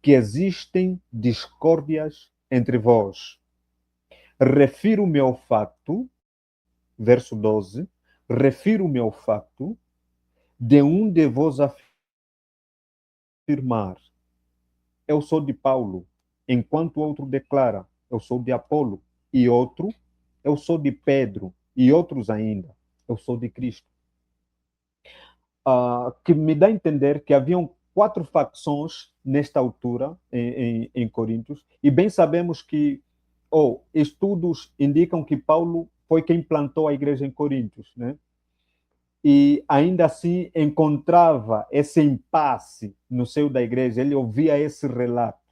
que existem discórdias entre vós. Refiro-me ao facto, verso 12, refiro-me ao facto de um de vós afirmar, eu sou de Paulo, enquanto outro declara, eu sou de Apolo, e outro, eu sou de Pedro, e outros ainda, eu sou de Cristo. Que me dá a entender que haviam 4 facções nesta altura em Coríntios, e bem sabemos que estudos indicam que Paulo foi quem plantou a igreja em Coríntios, né? E ainda assim encontrava esse impasse no seio da igreja, ele ouvia esse relato.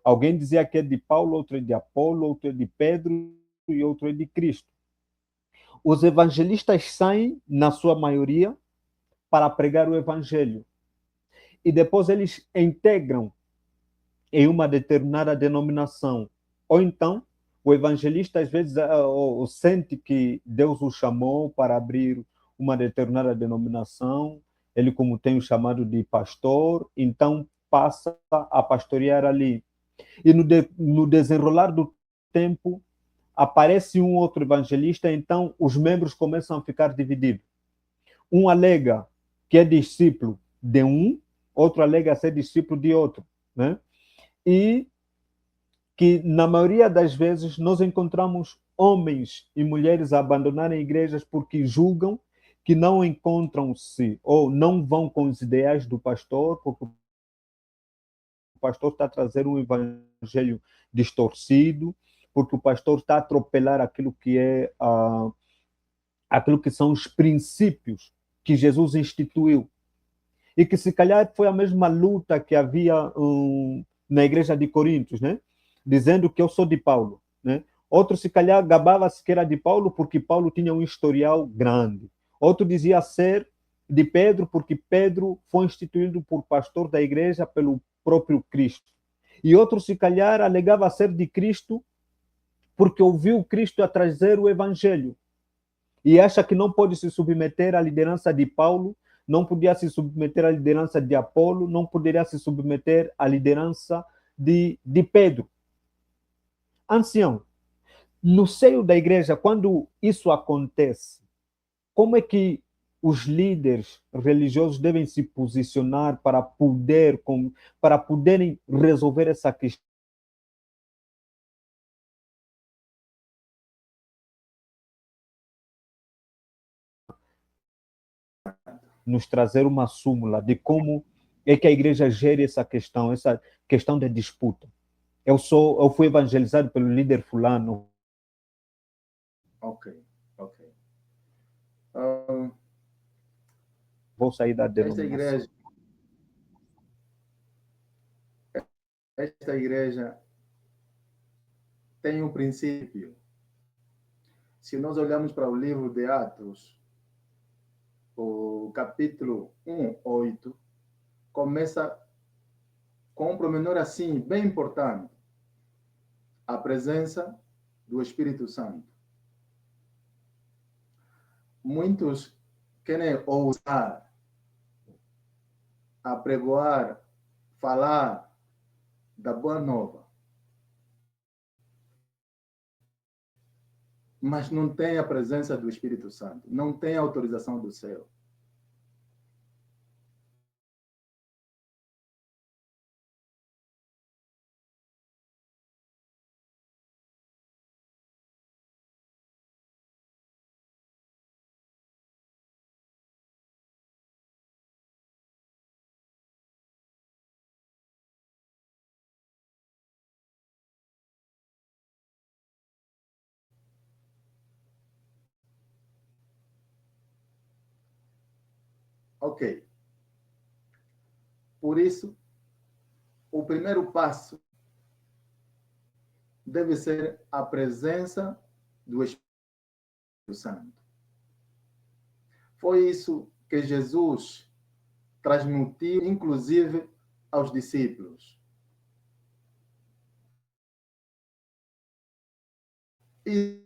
Alguém dizia que é de Paulo, outro é de Apolo, outro é de Pedro e outro é de Cristo. Os evangelistas saem, na sua maioria, para pregar o evangelho. E depois eles integram em uma determinada denominação. Ou então, o evangelista às vezes sente que Deus o chamou para abrir uma determinada denominação, ele como tem o chamado de pastor, então passa a pastorear ali. E no desenrolar do tempo, aparece um outro evangelista, então os membros começam a ficar divididos. Um alega que é discípulo de um, outro alega ser discípulo de outro, né? E que, na maioria das vezes, nós encontramos homens e mulheres a abandonarem igrejas porque julgam que não encontram-se ou não vão com os ideais do pastor, porque o pastor está a trazer um evangelho distorcido, porque o pastor está a atropelar aquilo que é aquilo que são os princípios que Jesus instituiu. E que se calhar foi a mesma luta que havia na igreja de Coríntios, né? Dizendo que eu sou de Paulo, né? Outro se calhar gabava-se que era de Paulo porque Paulo tinha um historial grande. Outro dizia ser de Pedro porque Pedro foi instituído por pastor da igreja pelo próprio Cristo. E outro se calhar alegava ser de Cristo porque ouviu Cristo a trazer o evangelho. E acha que não pode se submeter à liderança de Paulo, não podia se submeter à liderança de Apolo, não poderia se submeter à liderança de Pedro. Ancião, no seio da igreja, quando isso acontece, como é que os líderes religiosos devem se posicionar para poderem resolver essa questão? Nos trazer uma súmula de como é que a igreja gere essa questão de disputa. Eu fui evangelizado pelo líder fulano. Ok, ok. Vou sair da Esta denominação. igreja tem um princípio. Se nós olharmos para o livro de Atos, o capítulo 1:8, começa com um pormenor assim, bem importante. A presença do Espírito Santo. Muitos querem ousar apregoar, falar da boa nova, mas não tem a presença do Espírito Santo, não tem a autorização do céu. Ok. Por isso, o primeiro passo deve ser a presença do Espírito Santo. Foi isso que Jesus transmitiu, inclusive, aos discípulos. E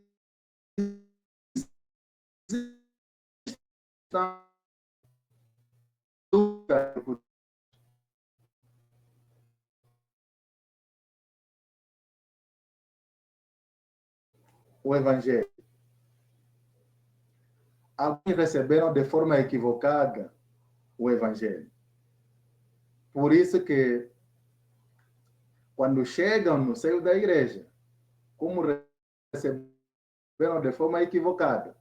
o Evangelho. Alguns receberam de forma equivocada o Evangelho. Por isso que, quando chegam no seio da igreja, como receberam de forma equivocada,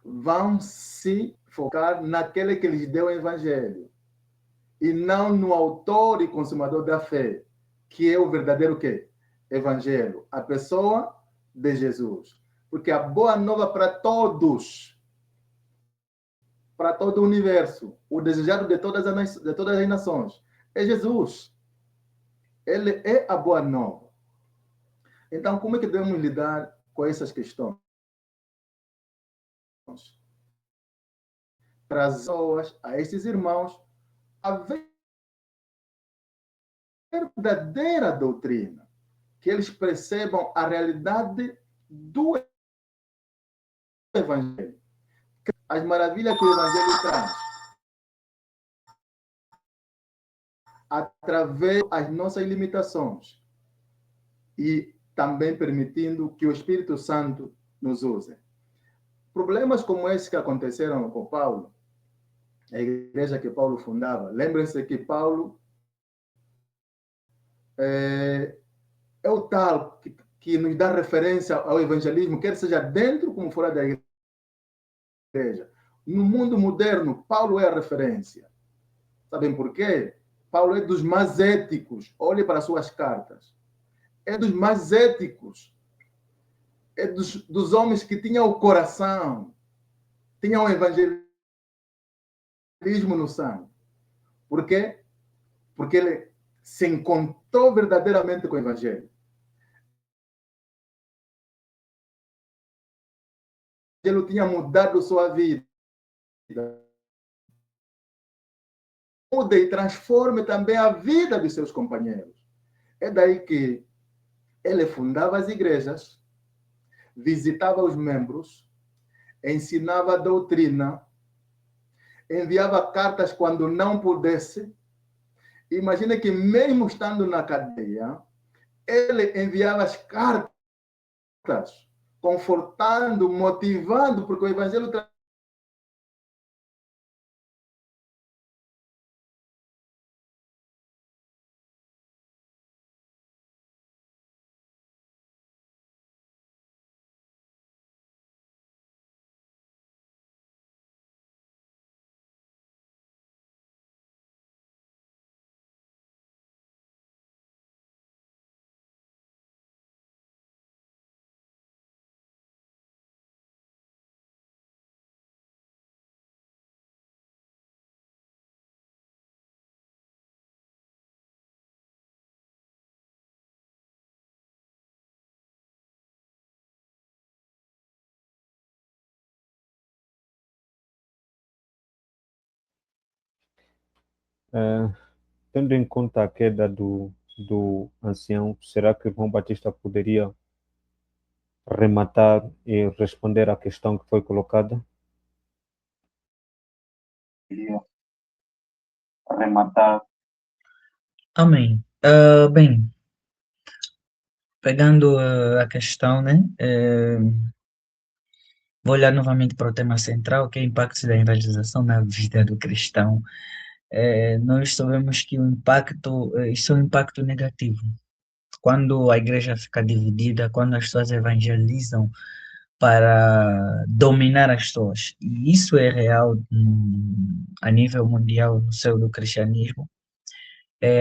vão se focar naquele que lhes deu o Evangelho e não no autor e consumador da fé, que é o verdadeiro quê? Evangelho, a pessoa de Jesus. Porque a boa nova para todos, para todo o universo, o desejado de todas as nações, é Jesus. Ele é a boa nova. Então, como é que devemos lidar com essas questões? Trazer a esses irmãos a verdadeira doutrina, que eles percebam a realidade do Evangelho, as maravilhas que o Evangelho traz, através das nossas limitações e também permitindo que o Espírito Santo nos use. Problemas como esses que aconteceram com Paulo, a igreja que Paulo fundava, lembrem-se que Paulo é o tal que nos dá referência ao evangelismo, quer seja dentro como fora da igreja. No mundo moderno, Paulo é a referência. Sabem por quê? Paulo é dos mais éticos. Olhe para suas cartas. É dos mais éticos. É dos homens que tinham o coração, tinham o evangelismo no sangue. Por quê? Porque ele se encontrou verdadeiramente com o evangelho. Ele tinha mudado sua vida. Mude e transforme também a vida de seus companheiros. É daí que ele fundava as igrejas, visitava os membros, ensinava a doutrina, enviava cartas quando não pudesse. Imagina que mesmo estando na cadeia, ele enviava as cartas, confortando, motivando, porque o evangelho Tendo em conta a queda do ancião, será que o irmão Batista poderia rematar e responder à questão que foi colocada? Rematar. Amém. Bem, pegando a questão, né? Vou olhar novamente para o tema central, que é o impacto da evangelização na vida do cristão. Nós sabemos que o impacto, isso é um impacto negativo. Quando a igreja fica dividida, quando as pessoas evangelizam para dominar as pessoas, e isso é real a nível mundial no seio do cristianismo,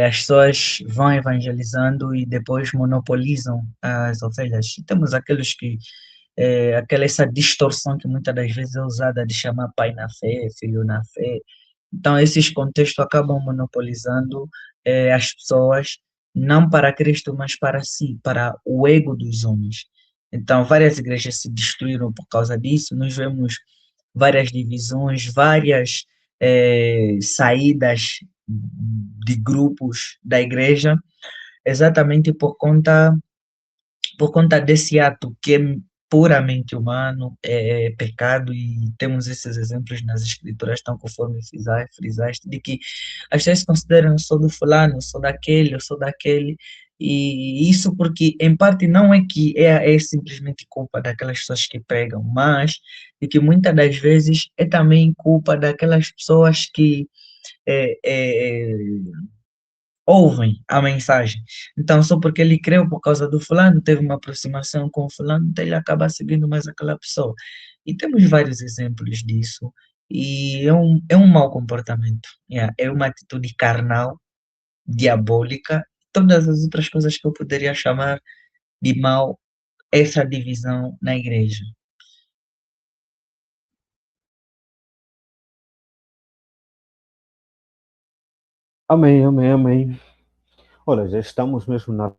as pessoas vão evangelizando e depois monopolizam as ovelhas. E temos aqueles que aquela essa distorção que muitas das vezes é usada de chamar pai na fé, filho na fé. Então, esses contextos acabam monopolizando as pessoas, não para Cristo, mas para si, para o ego dos homens. Então, várias igrejas se destruíram por causa disso. Nós vemos várias divisões, várias saídas de grupos da igreja, exatamente por conta desse ato que é puramente humano, é pecado, e temos esses exemplos nas escrituras, tão conforme frisaste, de que as pessoas se consideram: eu sou do fulano, eu sou daquele, E isso porque, em parte, não é que é simplesmente culpa daquelas pessoas que pregam, mas de que muitas das vezes é também culpa daquelas pessoas que é, é, ouvem a mensagem. Então, só porque ele creu por causa do fulano, teve uma aproximação com o fulano, então ele acaba seguindo mais aquela pessoa. E temos vários exemplos disso. E é um mau comportamento. Yeah, é uma atitude carnal, diabólica, todas as outras coisas que eu poderia chamar de mal, essa divisão na igreja. Amém, amém, amém. Olha, já estamos mesmo na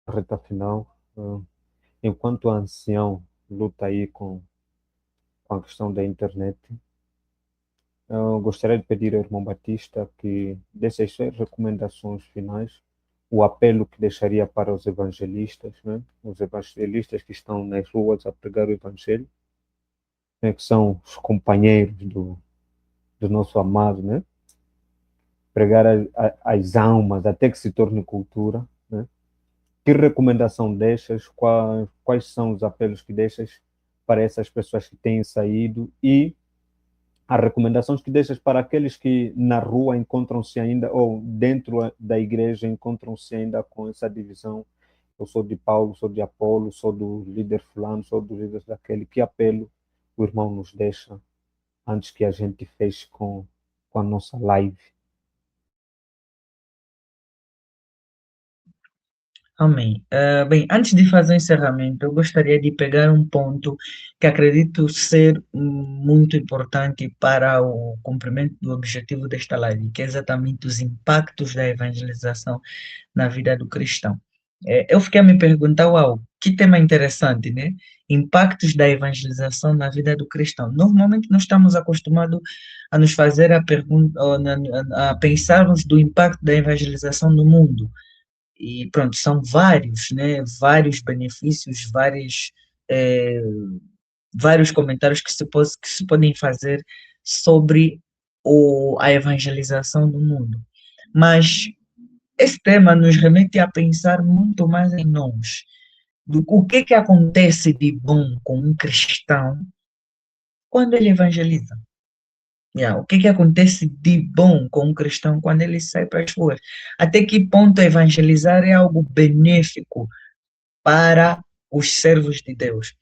reta final. Enquanto o ancião luta aí com a questão da internet, eu gostaria de pedir ao irmão Batista que desse as suas recomendações finais, o apelo que deixaria para os evangelistas, né? Os evangelistas que estão nas ruas a pregar o evangelho, né? Que são os companheiros do nosso amado, né? Pregar as almas até que se torne cultura, né? Que recomendação deixas? Quais são os apelos que deixas para essas pessoas que têm saído e as recomendações que deixas para aqueles que na rua encontram-se ainda, ou dentro da igreja encontram-se ainda com essa divisão? Eu sou de Paulo, sou de Apolo, sou do líder fulano, sou do líder daquele. Que apelo o irmão nos deixa antes que a gente feche com a nossa live? Amém. Bem, antes de fazer o encerramento, eu gostaria de pegar um ponto que acredito ser muito importante para o cumprimento do objetivo desta live, que é exatamente os impactos da evangelização na vida do cristão. Eu fiquei a me perguntar, uau, que tema interessante, né? Impactos da evangelização na vida do cristão. Normalmente nós estamos acostumados a nos fazer a pergunta, ou a pensarmos do impacto da evangelização no mundo. E pronto, são vários, né? Vários benefícios, eh, vários comentários que se podem fazer sobre a evangelização do mundo. Mas esse tema nos remete a pensar muito mais em nós, do o que acontece de bom com um cristão quando ele evangeliza. Yeah, o que acontece de bom com um cristão quando ele sai para as ruas? Até que ponto evangelizar é algo benéfico para os servos de Deus?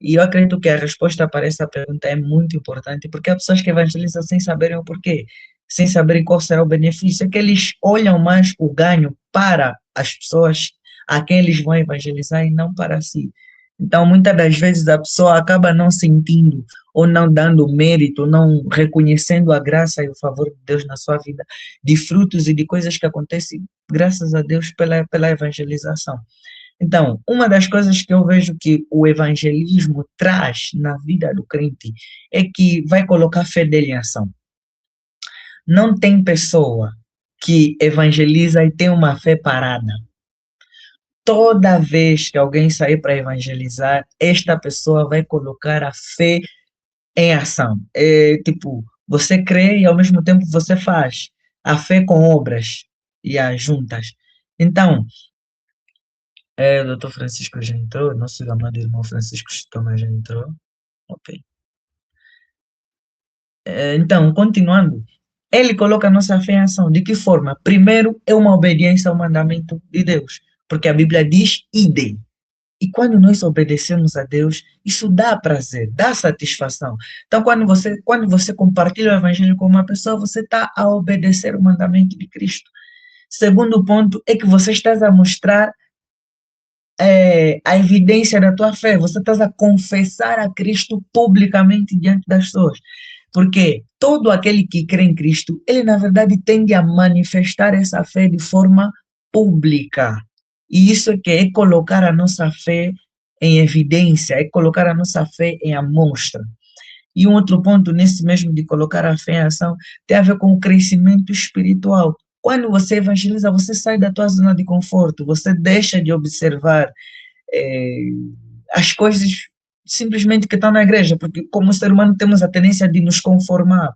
E eu acredito que a resposta para essa pergunta é muito importante, porque há pessoas que evangelizam sem saberem o porquê, sem saberem qual será o benefício, é que eles olham mais o ganho para as pessoas a quem eles vão evangelizar e não para si. Então, muitas das vezes a pessoa acaba não sentindo ou não dando mérito, não reconhecendo a graça e o favor de Deus na sua vida, de frutos e de coisas que acontecem, graças a Deus, pela evangelização. Então, uma das coisas que eu vejo que o evangelismo traz na vida do crente é que vai colocar fé dele em ação. Não tem pessoa que evangeliza e tem uma fé parada. Toda vez que alguém sair para evangelizar, esta pessoa vai colocar a fé em ação. É tipo, você crê e ao mesmo tempo você faz. A fé com obras e as juntas. Então, o doutor Francisco já entrou, nosso amado irmão Francisco Thomas já entrou. Ok. Então, continuando, ele coloca a nossa fé em ação. De que forma? Primeiro, é uma obediência ao mandamento de Deus, porque a Bíblia diz idem. E quando nós obedecemos a Deus, isso dá prazer, dá satisfação. Então, quando você compartilha o Evangelho com uma pessoa, você está a obedecer o mandamento de Cristo. Segundo ponto é que você está a mostrar a evidência da tua fé, você está a confessar a Cristo publicamente diante das pessoas. Porque todo aquele que crê em Cristo, ele na verdade tende a manifestar essa fé de forma pública. E isso é colocar a nossa fé em evidência, é colocar a nossa fé em amostra. E um outro ponto nesse mesmo de colocar a fé em ação tem a ver com o crescimento espiritual. Quando você evangeliza, você sai da tua zona de conforto, você deixa de observar as coisas simplesmente que estão na igreja, porque como ser humano temos a tendência de nos conformar.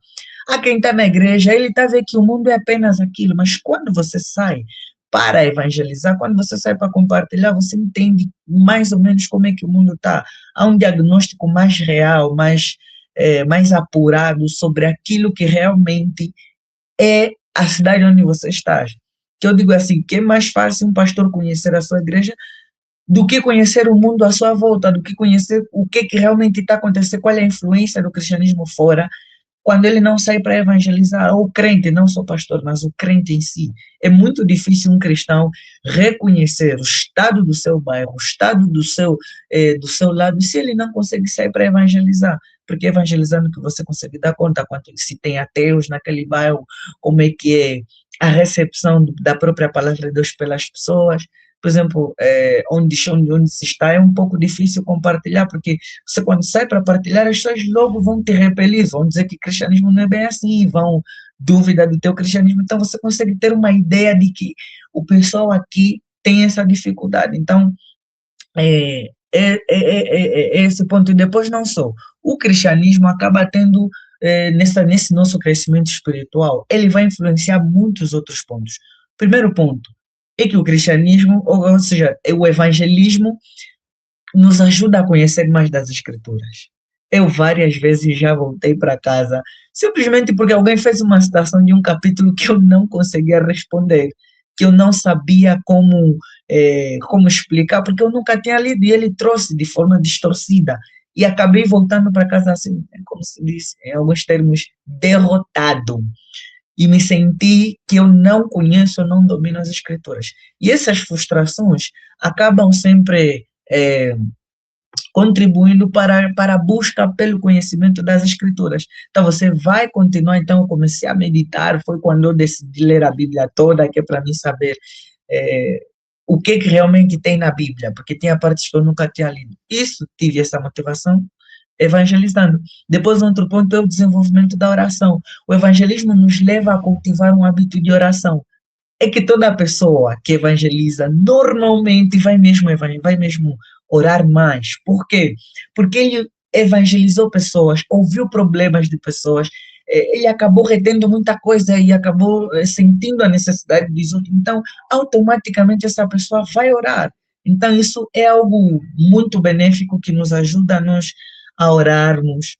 Há quem está na igreja, ele está a ver que o mundo é apenas aquilo, mas quando você sai para evangelizar, quando você sai para compartilhar, você entende mais ou menos como é que o mundo está. Há um diagnóstico mais real, mais apurado sobre aquilo que realmente é a cidade onde você está. Que eu digo assim, que é mais fácil um pastor conhecer a sua igreja do que conhecer o mundo à sua volta, do que conhecer o que realmente está acontecendo, qual é a influência do cristianismo fora, quando ele não sai para evangelizar, o crente, não só o pastor, mas o crente em si. É muito difícil um cristão reconhecer o estado do seu bairro, o estado do seu lado, e se ele não consegue sair para evangelizar, porque evangelizando que você consegue dar conta quanto se tem ateus naquele bairro, como é que é a recepção da própria palavra de Deus pelas pessoas. Por exemplo, onde se está é um pouco difícil compartilhar, porque você quando sai para partilhar, as pessoas logo vão te repelir, vão dizer que cristianismo não é bem assim, vão dúvida do teu cristianismo, então você consegue ter uma ideia de que o pessoal aqui tem essa dificuldade. Então, é esse ponto. E depois não só, o cristianismo acaba tendo, nesse nosso crescimento espiritual, ele vai influenciar muitos outros pontos. Primeiro ponto, é que o cristianismo, ou seja, o evangelismo, nos ajuda a conhecer mais das escrituras. Eu várias vezes já voltei para casa, simplesmente porque alguém fez uma citação de um capítulo que eu não conseguia responder, que eu não sabia como explicar, porque eu nunca tinha lido, e ele trouxe de forma distorcida. E acabei voltando para casa assim, como se diz, em alguns termos, derrotado. E me senti que eu não conheço, eu não domino as escrituras. E essas frustrações acabam sempre contribuindo para a busca pelo conhecimento das escrituras. Então você vai continuar, então eu comecei a meditar, foi quando eu decidi ler a Bíblia toda, que é para mim saber o que realmente tem na Bíblia, porque tinha partes que eu nunca tinha lido. Isso, tive essa motivação evangelizando. Depois, outro ponto é o desenvolvimento da oração. O evangelismo nos leva a cultivar um hábito de oração. É que toda pessoa que evangeliza normalmente vai mesmo orar mais. Por quê? Porque ele evangelizou pessoas, ouviu problemas de pessoas, ele acabou retendo muita coisa e acabou sentindo a necessidade dos outros. Então, automaticamente essa pessoa vai orar. Então, isso é algo muito benéfico que nos ajuda a orarmos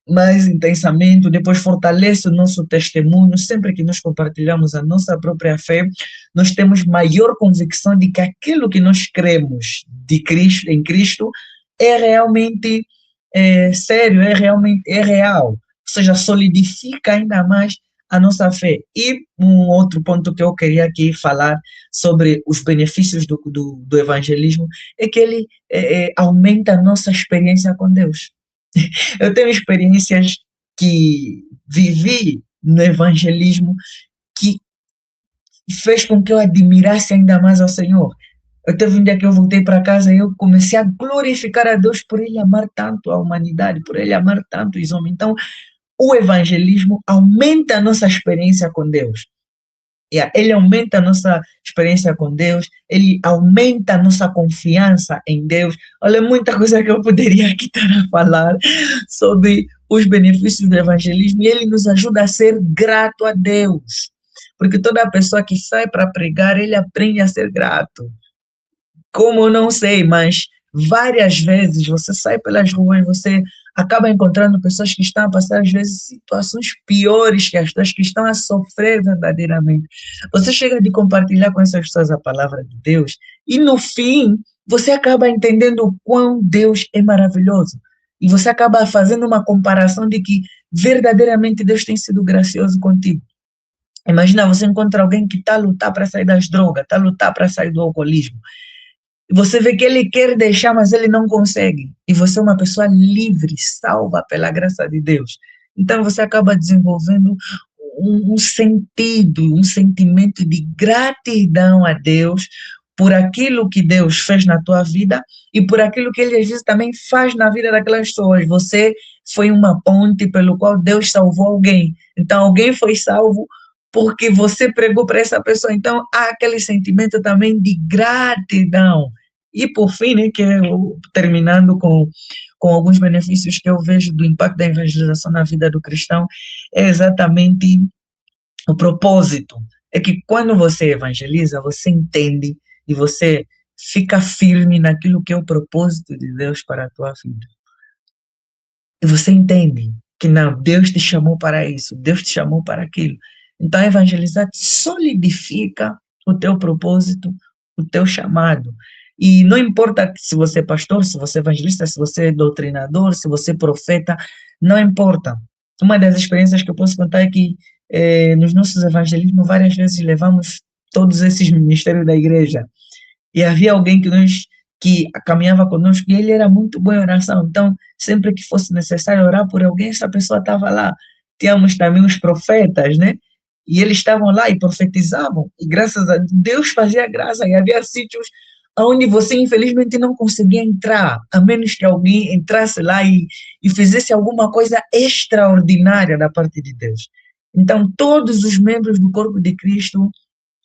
mais intensamente, depois fortalece o nosso testemunho. Sempre que nós compartilhamos a nossa própria fé, nós temos maior convicção de que aquilo que nós cremos de Cristo, em Cristo, é realmente sério, é real, ou seja, solidifica ainda mais a nossa fé. E um outro ponto que eu queria aqui falar sobre os benefícios do evangelismo é que ele aumenta a nossa experiência com Deus. Eu tenho experiências que vivi no evangelismo que fez com que eu admirasse ainda mais ao Senhor. Eu teve um dia que eu voltei para casa e eu comecei a glorificar a Deus por Ele amar tanto a humanidade, por Ele amar tanto os homens. Então, o evangelismo aumenta a nossa experiência com Deus. Ele aumenta a nossa experiência com Deus, ele aumenta a nossa confiança em Deus. Olha, muita coisa que eu poderia aqui estar a falar sobre os benefícios do evangelismo, e ele nos ajuda a ser grato a Deus. Porque toda pessoa que sai para pregar, ele aprende a ser grato. Como eu não sei, mas várias vezes você sai pelas ruas, você acaba encontrando pessoas que estão a passar, às vezes, situações piores que as pessoas que estão a sofrer verdadeiramente. Você chega de compartilhar com essas pessoas a palavra de Deus e, no fim, você acaba entendendo o quão Deus é maravilhoso. E você acaba fazendo uma comparação de que verdadeiramente Deus tem sido gracioso contigo. Imagina, você encontra alguém que está a lutar para sair das drogas, está a lutar para sair do alcoolismo. Você vê que ele quer deixar, mas ele não consegue. E você é uma pessoa livre, salva pela graça de Deus. Então você acaba desenvolvendo um sentido, um sentimento de gratidão a Deus por aquilo que Deus fez na tua vida e por aquilo que Ele às vezes também faz na vida daquelas pessoas. Você foi uma ponte pelo qual Deus salvou alguém. Então alguém foi salvo porque você pregou para essa pessoa. Então há aquele sentimento também de gratidão. E por fim, né, que eu, terminando com alguns benefícios que eu vejo do impacto da evangelização na vida do cristão, é exatamente o propósito. é que quando você evangeliza, você entende e você fica firme naquilo que é o propósito de Deus para a tua vida. E você entende que não, Deus te chamou para isso, Deus te chamou para aquilo. Então, evangelizar solidifica o teu propósito, o teu chamado. E não importa se você é pastor, se você é evangelista, se você é doutrinador, se você é profeta, não importa. Uma das experiências que eu posso contar é que nos nossos evangelismos, várias vezes levamos todos esses ministérios da igreja. E havia alguém que caminhava conosco e ele era muito bom em oração. Então, sempre que fosse necessário orar por alguém, essa pessoa estava lá. Tínhamos também os profetas, né? E eles estavam lá e profetizavam. E graças a Deus fazia graça. E havia sítios onde você, infelizmente, não conseguia entrar, a menos que alguém entrasse lá e fizesse alguma coisa extraordinária da parte de Deus. Então, todos os membros do corpo de Cristo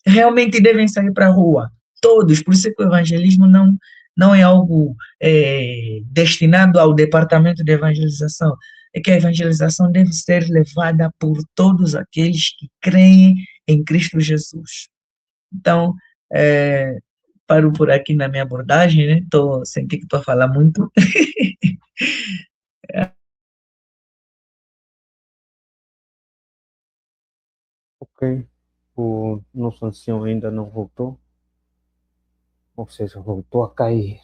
realmente devem sair para a rua, todos, por isso que o evangelismo não é algo destinado ao departamento de evangelização, é que a evangelização deve ser levada por todos aqueles que creem em Cristo Jesus. Então, paro por aqui na minha abordagem, né? Senti que estou a falar muito. Ok. O nosso ancião ainda não voltou, ou seja, voltou a cair.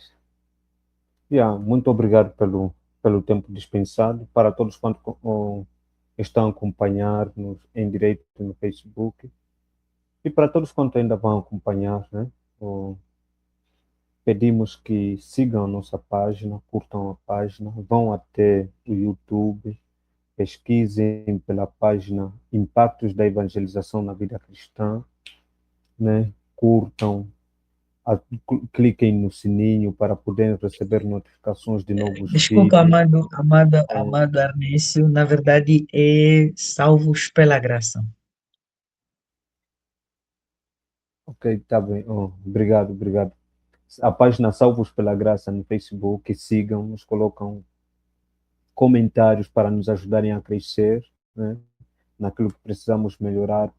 Muito obrigado pelo tempo dispensado. Para todos quantos estão a acompanhar-nos em direto no Facebook e para todos quantos ainda vão acompanhar, né? Pedimos que sigam a nossa página, curtam a página, vão até o YouTube, pesquisem pela página Impactos da Evangelização na Vida Cristã, né? Curtam, cliquem no sininho para poderem receber notificações de novos Desculpa, vídeos. amado Arnício, na verdade é salvos pela graça. Ok, tá bem. Obrigado. A página Salvos pela Graça no Facebook, sigam, nos colocam comentários para nos ajudarem a crescer, né? Naquilo que precisamos melhorar,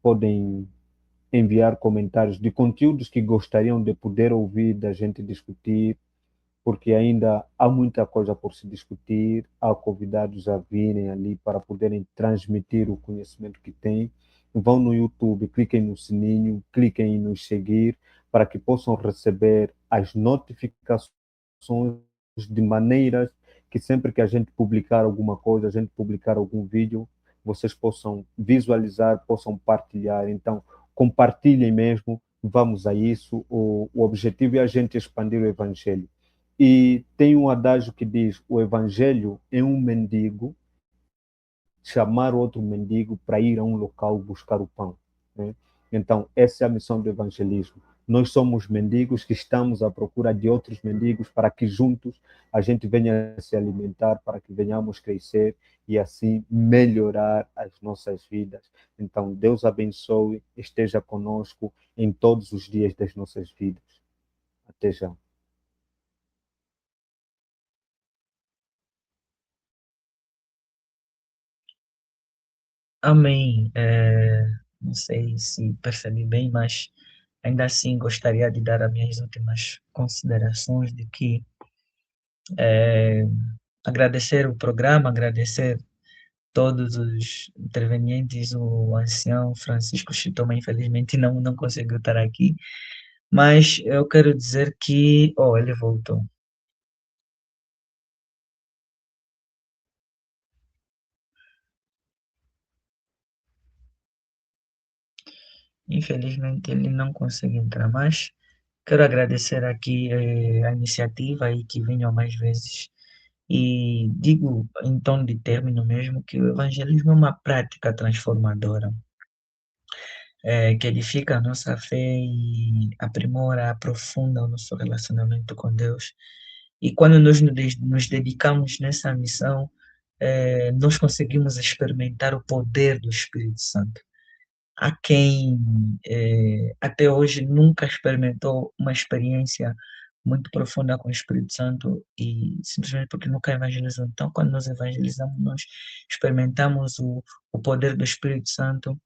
podem enviar comentários de conteúdos que gostariam de poder ouvir, da gente discutir, porque ainda há muita coisa por se discutir, há convidados a virem ali para poderem transmitir o conhecimento que têm. Vão no YouTube, cliquem no sininho, cliquem em nos seguir, para que possam receber as notificações de maneiras que sempre que a gente publicar alguma coisa, a gente publicar algum vídeo, vocês possam visualizar, possam partilhar. Então, compartilhem mesmo, vamos a isso. O objetivo é a gente expandir o evangelho. E tem um adágio que diz: o evangelho é um mendigo chamar outro mendigo para ir a um local buscar o pão, né? Então, essa é a missão do evangelismo. Nós somos mendigos que estamos à procura de outros mendigos para que juntos a gente venha se alimentar, para que venhamos crescer e assim melhorar as nossas vidas. Então, Deus abençoe, esteja conosco em todos os dias das nossas vidas. Até já. Amém. Não sei se percebi bem, mas ainda assim gostaria de dar as minhas últimas considerações de que agradecer o programa, agradecer todos os intervenientes, o ancião Francisco Chitoma, infelizmente não conseguiu estar aqui, mas eu quero dizer que, ele voltou. Infelizmente ele não conseguiu entrar mais. Quero agradecer aqui a iniciativa e que venham mais vezes. E digo em tom de término mesmo que o evangelismo é uma prática transformadora, que edifica a nossa fé e aprimora, aprofunda o nosso relacionamento com Deus. E quando nós nos dedicamos nessa missão, nós conseguimos experimentar o poder do Espírito Santo. Há quem até hoje nunca experimentou uma experiência muito profunda com o Espírito Santo e simplesmente porque nunca evangelizou. Então, quando nós evangelizamos, nós experimentamos o poder do Espírito Santo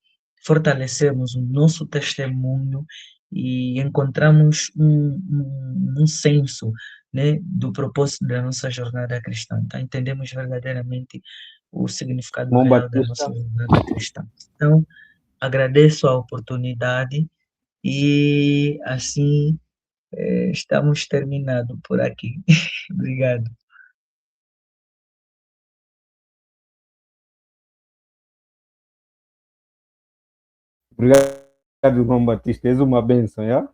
fortalecemos o nosso testemunho e encontramos um senso, né, do propósito da nossa jornada cristã. Então, entendemos verdadeiramente o significado Irmão real da Batista, nossa jornada cristã. Então, agradeço a oportunidade e assim estamos terminados por aqui. Obrigado. obrigado, irmão Batista. És uma bênção, já?